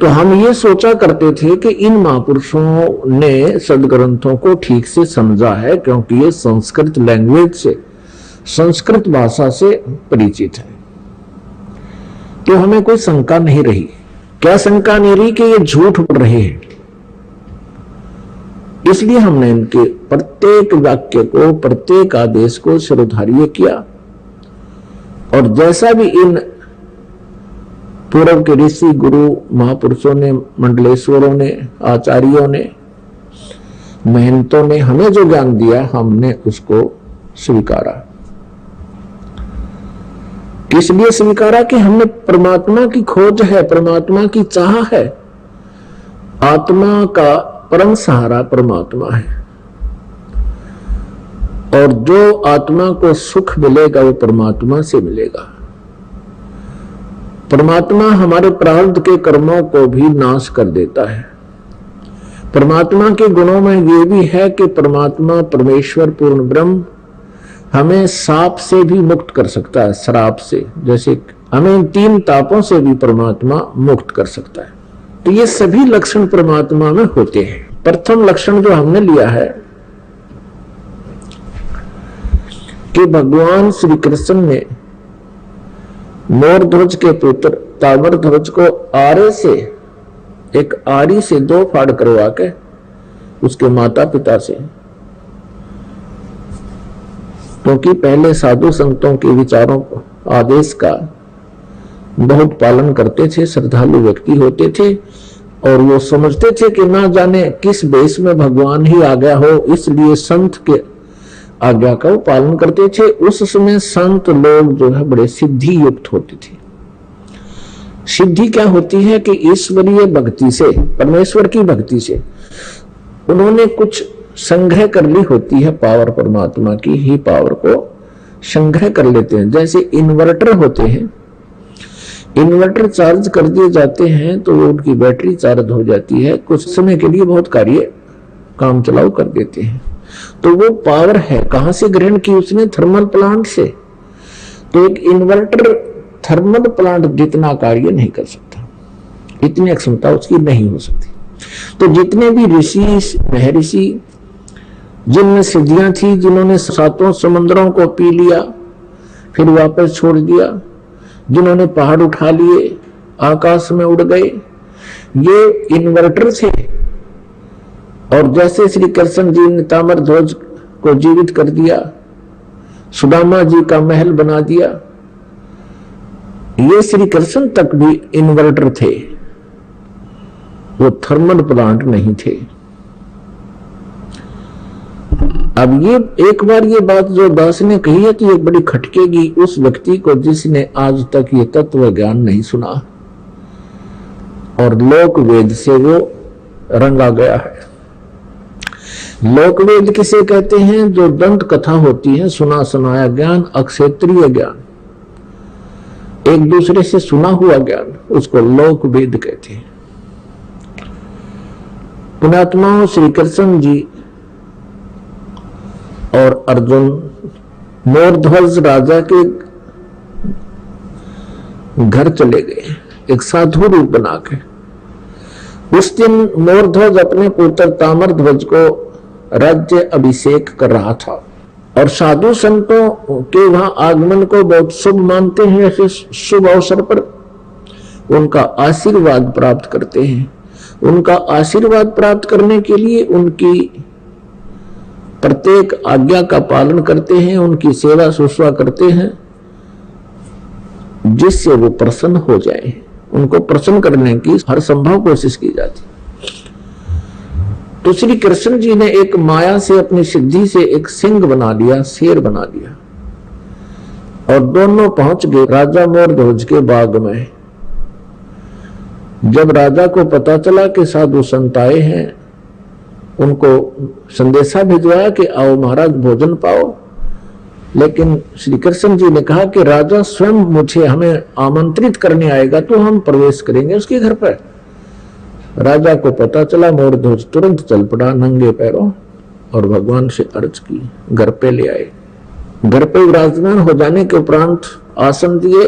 तो हम ये सोचा करते थे कि इन महापुरुषों ने सदग्रंथों को ठीक से समझा है, क्योंकि ये संस्कृत लैंग्वेज से, संस्कृत भाषा से परिचित है। तो हमें कोई शंका नहीं रही। क्या शंका नहीं रही कि ये झूठ बोल रहे हैं। इसलिए हमने इनके प्रत्येक वाक्य को, प्रत्येक आदेश को शिरोधार्य किया, और जैसा भी इन पूर्व के ऋषि, गुरु, महापुरुषों ने, मंडलेश्वरों ने, आचार्यों ने, महंतों ने हमें जो ज्ञान दिया, हमने उसको स्वीकारा। किस लिए स्वीकारा? कि हमने परमात्मा की खोज है, परमात्मा की चाह है, आत्मा का परम सहारा परमात्मा है, और जो आत्मा को सुख मिलेगा वो परमात्मा से मिलेगा। परमात्मा हमारे प्रारब्ध के कर्मों को भी नाश कर देता है। परमात्मा के गुणों में ये भी है कि परमात्मा, परमेश्वर, पूर्ण ब्रह्म हमें साप से भी मुक्त कर सकता है, श्राप से। जैसे हमें 3 तापों से भी परमात्मा मुक्त कर सकता है। तो ये सभी लक्षण परमात्मा में होते हैं। प्रथम लक्षण जो हमने लिया है कि भगवान श्री कृष्ण ने मोर ध्वज के पुत्र तावर ध्वज को आरे से, एक आरी से 2 फाड़ करवा के उसके माता पिता से, क्योंकि पहले साधु संतों के विचारों, आदेश का बहुत पालन करते थे, श्रद्धालु व्यक्ति होते थे, और वो समझते थे कि ना जाने किस वेश में भगवान ही आ गया हो, इसलिए संत के आज्ञा का वो पालन करते थे। उस समय संत लोग जो है बड़े सिद्धि युक्त होते थे। सिद्धि क्या होती है? कि ईश्वरीय भक्ति से, परमेश्वर की भक्ति से उन्होंने कुछ संग्रह कर ली होती है, पावर, परमात्मा की ही पावर को संग्रह कर लेते हैं। जैसे इन्वर्टर होते हैं, इन्वर्टर चार्ज कर दिए जाते हैं तो उनकी बैटरी चार्ज हो जाती है, कुछ समय के लिए बहुत कार्य काम चलाऊ कर देते हैं। तो वो पावर है, कहां से ग्रहण की उसने? थर्मल प्लांट से। तो एक इन्वर्टर थर्मल प्लांट जितना कार्य नहीं कर सकता, इतनी क्षमता उसकी नहीं हो सकती। तो जितने भी ऋषि महर्षि जिनमें सिद्धियां थी, जिन्होंने 7 समंदरों को पी लिया फिर वापस छोड़ दिया, जिन्होंने पहाड़ उठा लिए आकाश में उड़ गए, ये इन्वर्टर थे। और जैसे श्री कृष्ण जी ने ताम्रध्वज को जीवित कर दिया, सुदामा जी का महल बना दिया, ये श्री कृष्ण तक भी इन्वर्टर थे, वो थर्मल प्लांट नहीं थे। अब ये एक बार ये बात जो दास ने कही है तो ये बड़ी खटकेगी उस व्यक्ति को जिसने आज तक ये तत्व ज्ञान नहीं सुना और लोक वेद से वो रंगा गया है। लोक वेद किसे कहते हैं? जो दंत कथा होती है, सुना सुनाया ज्ञान, अक्षेत्रीय ज्ञान, एक दूसरे से सुना हुआ ज्ञान, उसको लोक वेद कहते हैं। पुण्यात्माओं, श्री कृष्ण जी और अर्जुन मोरध्वज राजा के घर चले गए एक साधु रूप बना के। उस दिन मोरध्वज अपने पुत्र ताम्रध्वज को राज्य अभिषेक कर रहा था और साधु संतों के वहां आगमन को बहुत शुभ मानते हैं। ऐसे शुभ अवसर पर उनका आशीर्वाद प्राप्त करते हैं। उनका आशीर्वाद प्राप्त करने के लिए उनकी प्रत्येक आज्ञा का पालन करते हैं, उनकी सेवा शुश्रूषा करते हैं, जिससे वो प्रसन्न हो जाए। उनको प्रसन्न करने की हर संभव कोशिश की जाती। तो श्री कृष्ण जी ने एक माया से, अपनी सिद्धि से एक सिंह बना लिया, शेर बना लिया और दोनों पहुंच गए राजा मोरध्वज के बाग में। जब राजा को पता चला कि साधु संत आए हैं, उनको संदेशा भिजवाया कि आओ महाराज भोजन पाओ। लेकिन श्री कृष्ण जी ने कहा कि राजा स्वयं हमें आमंत्रित करने आएगा तो हम प्रवेश करेंगे उसके घर पर। राजा को पता चला, मोरध्वज तुरंत चल पड़ा नंगे पैरों और भगवान से अर्ज की, घर पे ले आए। घर पे विराजमान हो जाने के उपरांत आसन दिए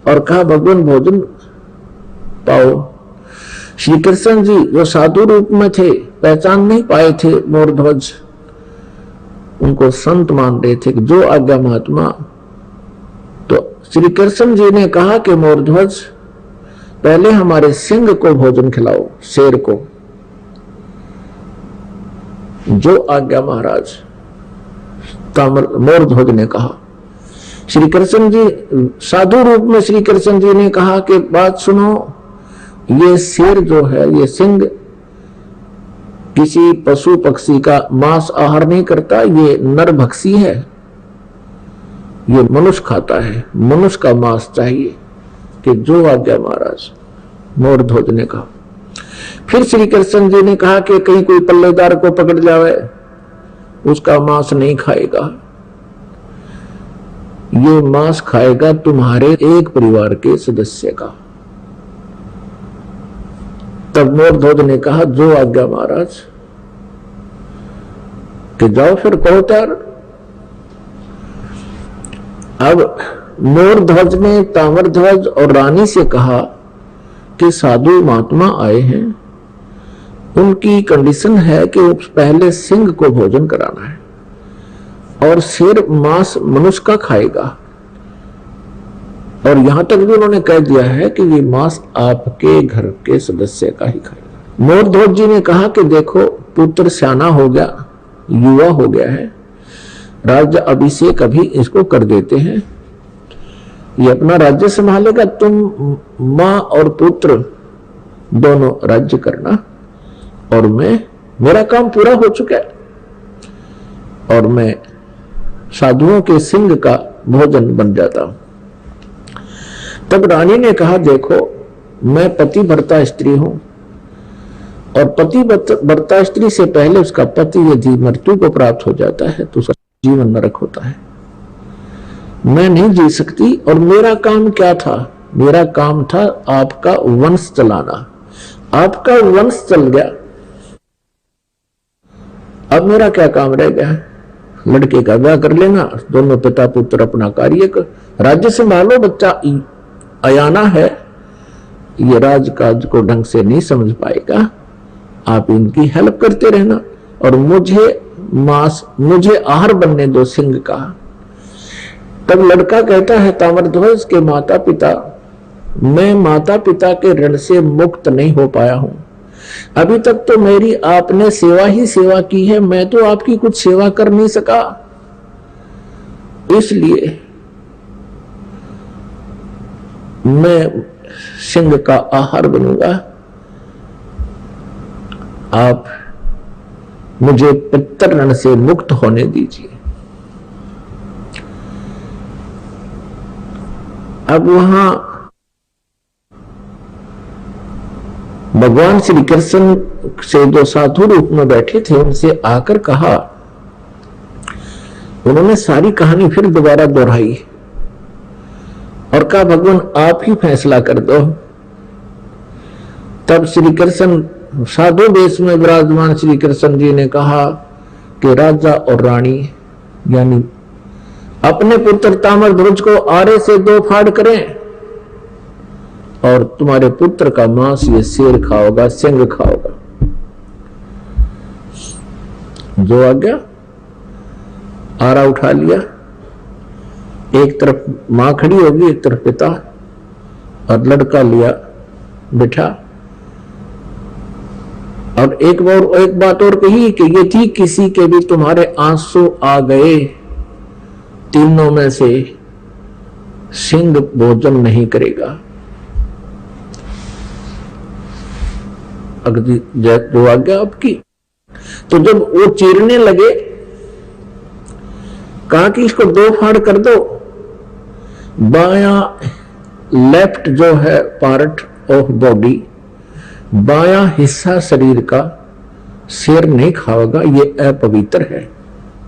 और कहा भगवान भोजन पाओ। श्री कृष्ण जी जो साधु रूप में थे, पहचान नहीं पाए थे मोरध्वज, उनको संत मान रहे थे कि जो आज्ञा महात्मा। तो श्री कृष्ण जी ने कहा कि मोरध्वज पहले हमारे सिंह को भोजन खिलाओ, शेर को। जो आज्ञा महाराज, मोरध्वज ने कहा। श्री कृष्ण जी साधु रूप में श्री कृष्ण जी ने कहा कि बात सुनो, ये शेर जो है, ये सिंह किसी पशु पक्षी का मांस आहार नहीं करता, ये नरभक्षी है, ये मनुष्य खाता है, मनुष्य का मांस चाहिए। कि जो आज्ञा महाराज, मोरध्वज ने कहा। फिर श्री कृष्ण जी ने कहा कि कहीं कोई पल्लेदार को पकड़ जावे, उसका मांस नहीं खाएगा, ये मांस खाएगा तुम्हारे एक परिवार के सदस्य का। तब मोरध्वज ने कहा जो आज्ञा महाराज, कि जाओ फिर करो त्यार। अब मोरध्वज ने ताम्रध्वज और रानी से कहा कि साधु महात्मा आए हैं, उनकी कंडीशन है कि पहले सिंह को भोजन कराना है और शेर मांस मनुष्य का खाएगा। और यहां तक भी उन्होंने कह दिया है कि ये मांस आपके घर के सदस्य का ही खाएगा। मोरध्वज जी ने कहा कि देखो पुत्र सियाना हो गया, युवा हो गया है, राज्य अभिषेक अभी इसको कर देते हैं, ये अपना राज्य संभालेगा, तुम मां और पुत्र दोनों राज्य करना और मेरा काम पूरा हो चुका है और मैं साधुओं के सिंह का भोजन बन जाता हूं। तब रानी ने कहा देखो मैं पतिव्रता स्त्री हूं और पतिव्रता स्त्री से पहले उसका पति यदि मृत्यु को प्राप्त हो जाता है तो उसका जीवन नरक होता है, मैं नहीं जी सकती। और मेरा काम क्या था? मेरा काम था आपका वंश चलाना। आपका वंश चल गया, अब मेरा क्या काम रह गया? लड़के का ब्याह कर लेना, दोनों पिता पुत्र अपना कार्य कर, राज्य संभालो, बच्चा अयाना है, ये राजकाज को ढंग से नहीं समझ पाएगा, आप इनकी हेल्प करते रहना और मुझे आहार बनने दो सिंह का। तब लड़का कहता है ताम्रध्वज के माता पिता, मैं माता पिता के ऋण से मुक्त नहीं हो पाया हूं। अभी तक तो मेरी आपने सेवा ही सेवा की है, मैं तो आपकी कुछ सेवा कर नहीं सका, इसलिए मैं सिंह का आहार बनूंगा। आप मुझे पितर ऋण से मुक्त होने दीजिए। अब वहां भगवान श्री कृष्ण से जो साधु रूप में बैठे थे उनसे आकर कहा, उन्होंने सारी कहानी फिर दोबारा दोहराई और कहा भगवान आप ही फैसला कर दो। तब श्री कृष्ण साधु वेश में विराजमान श्री कृष्ण जी ने कहा कि राजा और रानी यानी अपने पुत्र ताम्रध्वज को आरे से 2 फाड़ करें और तुम्हारे पुत्र का मांस ये शेर खाओगा, सिंह खाओगा। जो आ गया, आरा उठा लिया, एक तरफ मां खड़ी होगी, एक तरफ पिता, और लड़का लिया बिठा। और एक बात और कही कि ये थी किसी के भी तुम्हारे आंसू आ गए, तीनों में से सिंह भोजन नहीं करेगा। अगली जो आज्ञा आपकी। तो जब वो चीरने लगे कहा कि इसको 2 फाड़ कर दो। बाया लेफ्ट जो है पार्ट ऑफ बॉडी, बाया हिस्सा शरीर का शेर नहीं खाएगा, ये अपवित्र है,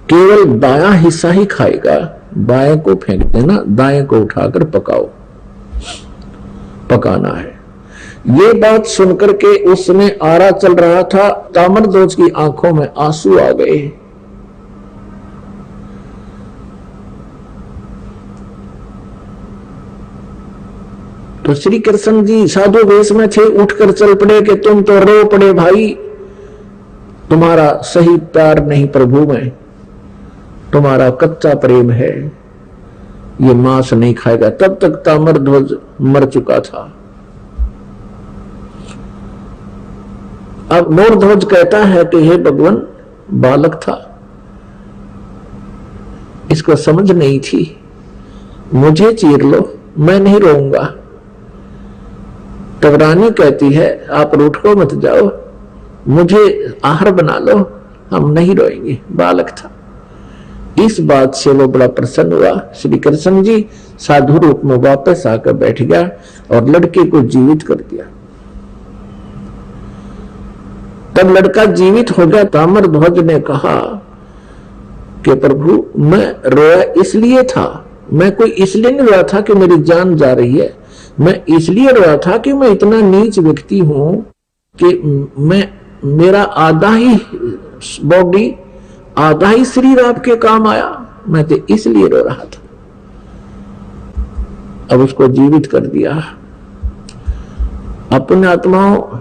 केवल दाया हिस्सा ही खाएगा। बाएं को फेंक देना, दाएं को उठाकर पकाओ, पकाना है। ये बात सुनकर के उसने आरा चल रहा था, ताम्रध्वज की आंखों में आंसू आ गए। तो श्री कृष्ण जी साधु वेश में थे, उठकर चल पड़े कि तुम तो रो पड़े भाई, तुम्हारा सही प्यार नहीं प्रभु में, तुम्हारा कच्चा प्रेम है, ये मांस नहीं खाएगा। तब तक ताम्रध्वज मर चुका था। अब मोरध्वज कहता है कि हे भगवान, बालक था, इसको समझ नहीं थी, मुझे चीर लो, मैं नहीं रोऊंगा। तब रानी कहती है आप रूठ को मत जाओ, मुझे आहार बना लो, हम नहीं रोएंगे, बालक था। इस बात से वो बड़ा प्रसन्न हुआ। श्री कृष्ण जी साधु रूप में वापस आकर बैठ गया और लड़के को जीवित कर दिया। तब लड़का जीवित हो गया। ताम्रध्वज ने कहा कि प्रभु मैं रोया इसलिए था, मैं कोई इसलिए नहीं रोया था कि मेरी जान जा रही है, मैं इसलिए रोया था कि मैं इतना नीच व्यक्ति हूं कि मेरा आधा ही बॉडी, आधा ही शरीर आपके काम आया, मैं तो इसलिए रो रहा था। अब उसको जीवित कर दिया। अपने आत्माओं,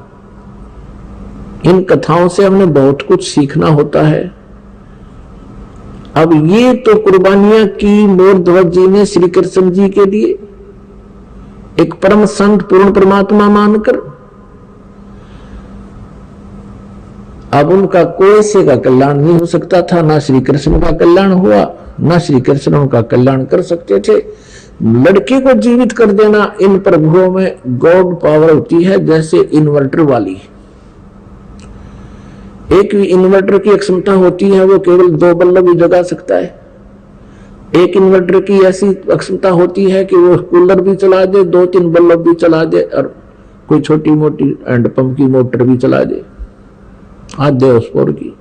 इन कथाओं से हमने बहुत कुछ सीखना होता है। अब ये तो कुर्बानियां की मोरध्वज जी ने श्री कृष्ण जी के लिए, एक परम संत पूर्ण परमात्मा मानकर। अब उनका कोई से का कल्याण नहीं हो सकता था, ना श्री कृष्ण का कल्याण हुआ, ना श्री कृष्ण उनका कल्याण कर सकते थे। लड़के को जीवित कर देना, इन प्रभुओं में गॉड पावर होती है, जैसे इन्वर्टर वाली। एक इन्वर्टर की एक क्षमता होती है, वो केवल 2 बल्ब ही जगा सकता है। एक इन्वर्टर की ऐसी क्षमता होती है कि वो कूलर भी चला दे, 2-3 बल्ब भी चला दे, और कोई छोटी मोटी हैंडपंप की मोटर भी चला दे, आधे स्पोर की।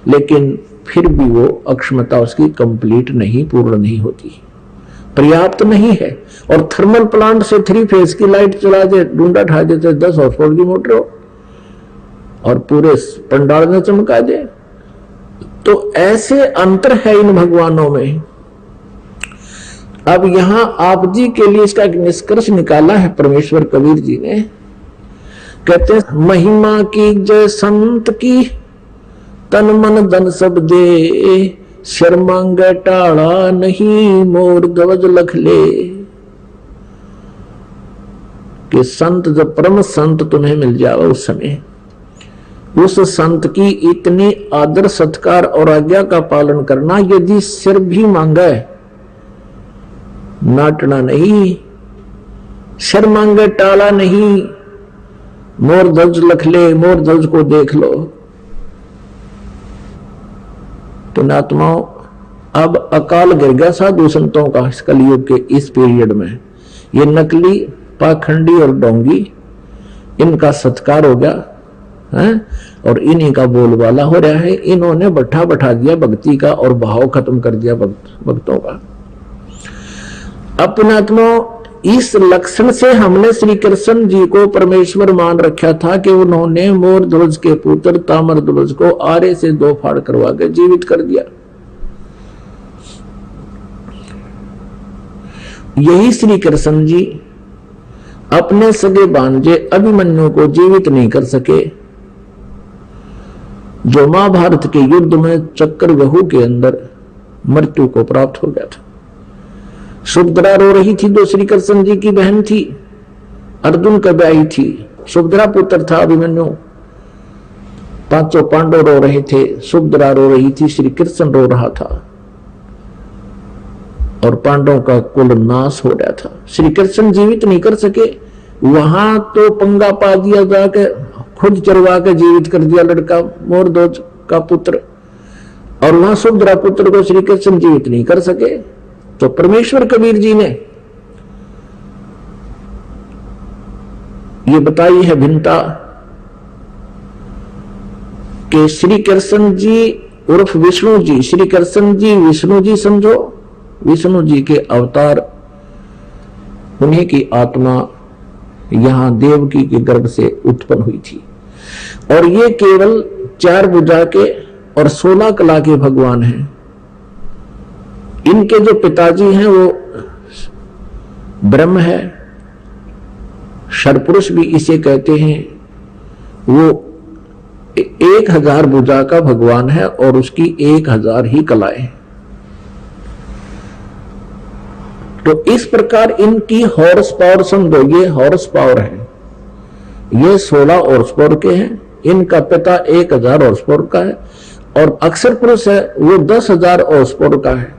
लेकिन फिर भी वो अक्षमता उसकी कंप्लीट नहीं, पूर्ण नहीं होती, पर्याप्त नहीं है। और थर्मल प्लांट से 3 फेज की लाइट चला दे, डूंडा ढा देते 10 हॉर्स पावर की मोटर हो और पूरे पंडाल में चमका दे। तो ऐसे अंतर है इन भगवानों में। अब यहां आप जी के लिए इसका एक निष्कर्ष निकाला है परमेश्वर कबीर जी ने कहते हैं महिमा की जय संत की, तन मन धन सब दे, शर्मांगे टाड़ा नहीं, मोर ध्वज लख ले। कि संत, जब परम संत तुम्हें मिल जाओ उस समय उस संत की इतनी आदर सत्कार और आज्ञा का पालन करना। यदि सिर भी मांगा है, नाटना नहीं, सिर मांगे टाला नहीं, मोर ध्वज लख ले, मोर ध्वज को देख लो। तो आत्माओं, अब अकाल गिर गया साधु संतों का इस कलयुग के इस पीरियड में। ये नकली, पाखंडी और डोंगी, इनका सत्कार हो गया है और इन्हीं का बोलबाला हो रहा है। इन्होंने बैठा दिया भक्ति का और भाव खत्म कर दिया भक्तों का। अपने आत्माओं, इस लक्षण से हमने श्री कृष्ण जी को परमेश्वर मान रखा था कि उन्होंने मोर ध्वज के पुत्र ताम्र ध्वज को आरे से 2 फाड़ करवा के जीवित कर दिया। यही श्री कृष्ण जी अपने सगे भांजे अभिमन्यु को जीवित नहीं कर सके, जो महाभारत के युद्ध में चक्रव्यूह के अंदर मृत्यु को प्राप्त हो गया था। सुभद्रा रो रही थी, जो श्री कृष्ण जी की बहन थी, अर्जुन का ब्याही थी। सुभद्रा पुत्र था अभिमन्यु। 500 पांडव रो रहे थे, सुभद्रा रो रही थी, श्री कृष्ण रो रहा था और पांडवों का कुल नाश हो रहा था। श्री कृष्ण जीवित नहीं कर सके। वहां तो पंगा पा दिया, जाके खुद चरवा के जीवित कर दिया लड़का मोर ध्वज का पुत्र, और वहां सुभद्रा पुत्र को श्री कृष्ण जीवित नहीं कर सके। तो परमेश्वर कबीर जी ने ये बताई है भिन्नता कि श्री कृष्ण जी उर्फ विष्णु जी, श्री कृष्ण जी विष्णु जी समझो, विष्णु जी के अवतार, उन्हीं की आत्मा यहां देवकी के गर्भ से उत्पन्न हुई थी। और ये केवल 4 भुजा के और 16 कला के भगवान हैं। इनके जो पिताजी हैं वो ब्रह्म है, षडपुरुष भी इसे कहते हैं। वो 1000 भुजा का भगवान है और उसकी 1000 ही कलाएं। तो इस प्रकार इनकी हॉर्स पावर समझो, ये हॉर्स पावर है, ये 16 हॉर्स पावर के हैं। इनका पिता 1000 हॉर्स पावर का है और अक्षर पुरुष है वो 10,000 हॉर्स पावर का है।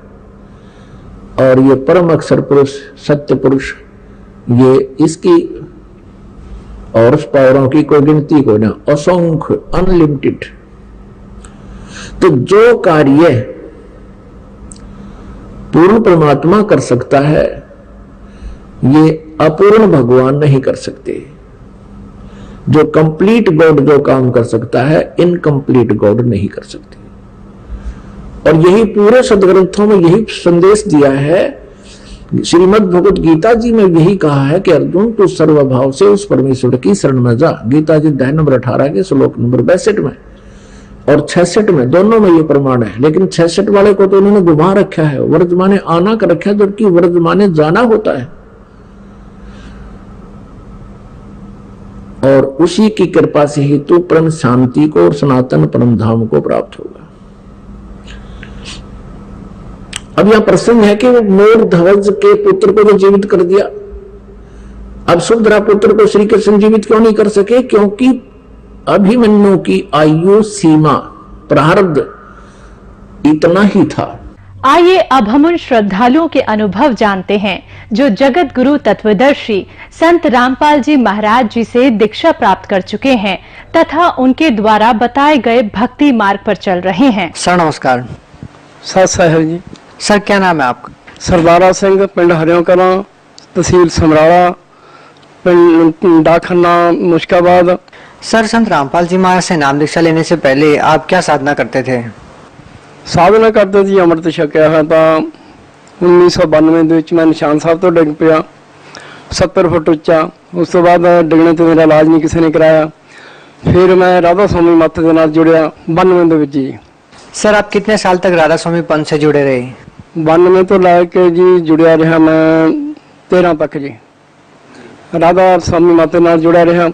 और ये परम अक्षर पुरुष सत्य पुरुष, ये इसकी हॉर्स पावरों की कोई गिनती को ना, असंख्य, अनलिमिटेड। तो जो कार्य पूर्ण परमात्मा कर सकता है, ये अपूर्ण भगवान नहीं कर सकते। जो कंप्लीट गॉड जो काम कर सकता है, इनकम्प्लीट गॉड नहीं कर सकते। और यही पूरे सदग्रंथों में यही संदेश दिया है। श्रीमद् भगवत गीता जी में यही कहा है कि अर्जुन तू सर्वभाव से उस परमेश्वर की शरण में जा। गीता जी अध्याय नंबर 18 के श्लोक नंबर 62 में और 66 में, दोनों में ये प्रमाण है। लेकिन 66 वाले को तो उन्होंने घुमा रखा है, वर्तमाने आना कर रखा है, जबकि वर्तमाने जाना होता है। और उसी की कृपा से ही तू परम शांति को और सनातन परम धाम को प्राप्त होगा। अब यह प्रसंग है कि वो मोर ध्वज के पुत्र को जो जीवित कर दिया, अब सुभद्रा पुत्र को श्री कृष्ण जीवित क्यों नहीं कर सके? क्योंकि अभिमन्यु की आयु सीमा प्रारब्ध इतना ही था।
आइए अब हम उन श्रद्धालुओं के अनुभव जानते हैं जो जगत गुरु तत्वदर्शी संत रामपाल जी महाराज जी से दीक्षा प्राप्त कर चुके हैं तथा उनके द्वारा बताए गए भक्ति मार्ग पर चल रहे हैं।
सर नमस्कार।
सत साहिब जी।
सर क्या नाम है आपका?
सरदारा सिंह, पिंड हरियों कलां, तहसील समराला, पिंड डाखन्ना, मुश्काबाद।
सर संत रामपाल जी महाराज से नाम दीक्षा लेने से पहले आप क्या साधना करते थे?
साधना करते जी अमृत छकिया है। 1992 मैं निशान साहब तो डिग पिया 70 फुट उच्चा। उस तो बाद डिगने तो मेरा इलाज नहीं किसी ने कराया। फिर मैं राधा स्वामी मत के नाल जुड़िया 92 जी।
सर आप कितने साल तक राधा स्वामी पंथ से जुड़े रहे?
92 तो लाके जी जुड़िया रहा मैं 13 तक जी। राधा स्वामी मत नाल जुड़ा रहा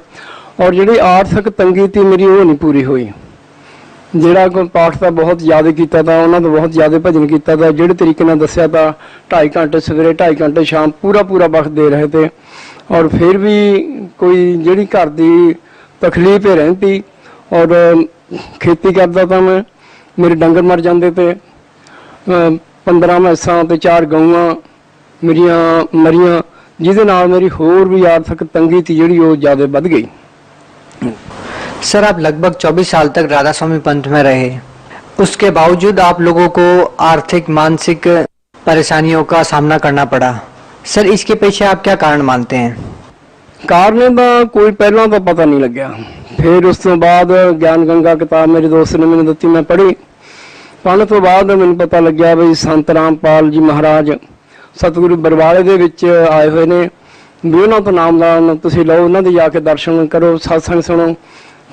और जिहड़ी आर्थिक तंगी ती मेरी वो नहीं पूरी हुई। ਜਿਹੜਾ ਕੋਈ ਪਾਠ ਤਾਂ ਬਹੁਤ ਜ਼ਿਆਦਾ ਕੀਤਾ ਤਾਂ ਉਹਨਾਂ ਤੋਂ ਬਹੁਤ ਜ਼ਿਆਦਾ ਭਜਨ ਕੀਤਾ ਤਾਂ ਜਿਹੜੇ ਤਰੀਕੇ ਨਾਲ ਦੱਸਿਆ ਤਾਂ 2.5 ਘੰਟੇ ਸਵੇਰੇ 2.5 ਘੰਟੇ ਸ਼ਾਮ ਪੂਰਾ ਵਕਤ ਦੇ ਰਹੇ ਤੇ ਔਰ ਫਿਰ ਵੀ ਕੋਈ ਜਿਹੜੀ ਘਰ ਦੀ ਤਕਲੀਫ ਹੀ ਰਹਿੰਦੀ। ਔਰ ਖੇਤੀ ਕਰਦਾ ਤਾਂ ਮੈਂ, ਮੇਰੇ ਡੰਗਰ ਮਰ ਜਾਂਦੇ ਤੇ 15 ਮੈਸਾਂ ਤੇ 4 ਗਊਆਂ ਮੇਰੀਆਂ ਮਰੀਆਂ, ਜਿਹਦੇ ਨਾਲ ਮੇਰੀ ਹੋਰ ਵੀ ਆਰਥਿਕ ਤੰਗੀ ਤੀ ਜਿਹੜੀ ਉਹ ਜ਼ਿਆਦਾ ਵੱਧ ਗਈ।
सर, आप लगभग 24 साल तक राधा स्वामी पंथ में रहे, उसके बावजूद आप लोगों को आर्थिक मानसिक परेशानियों का सामना करना पड़ा। सर, इसके पीछे आप क्या कारण मानते हैं?
ਕਾਰਨ ਦਾ ਕੋਈ ਪਹਿਲਾਂ ਤਾਂ ਪਤਾ ਨਹੀਂ ਲੱਗਿਆ। ਫਿਰ ਉਸ ਤੋਂ ਬਾਅਦ ਗਿਆਨ ਗੰਗਾ ਕਿਤਾਬ ਮੇਰੇ ਦੋਸਤ ਨੇ ਮੈਨੂੰ ਦਿੱਤੀ, ਮੈਂ ਪੜ੍ਹੀ। ਪੜ੍ਹਨ ਤੋਂ ਬਾਅਦ ਮੈਨੂੰ ਪਤਾ ਲੱਗਿਆ ਵੀ ਸੰਤ ਰਾਮਪਾਲ ਜੀ ਮਹਾਰਾਜ ਸਤਿਗੁਰੂ ਬਰਵਾਲੇ ਦੇ ਵਿੱਚ ਆਏ ਹੋਏ ਨੇ, ਵੀ ਉਹਨਾਂ ਤੋਂ ਨਾਮਦਾਨ ਤੁਸੀਂ ਲਓ, ਉਹਨਾਂ ਦੇ ਜਾ ਕੇ ਦਰਸ਼ਨ ਕਰੋ, ਸਤਸੰਗ ਸੁਣੋ।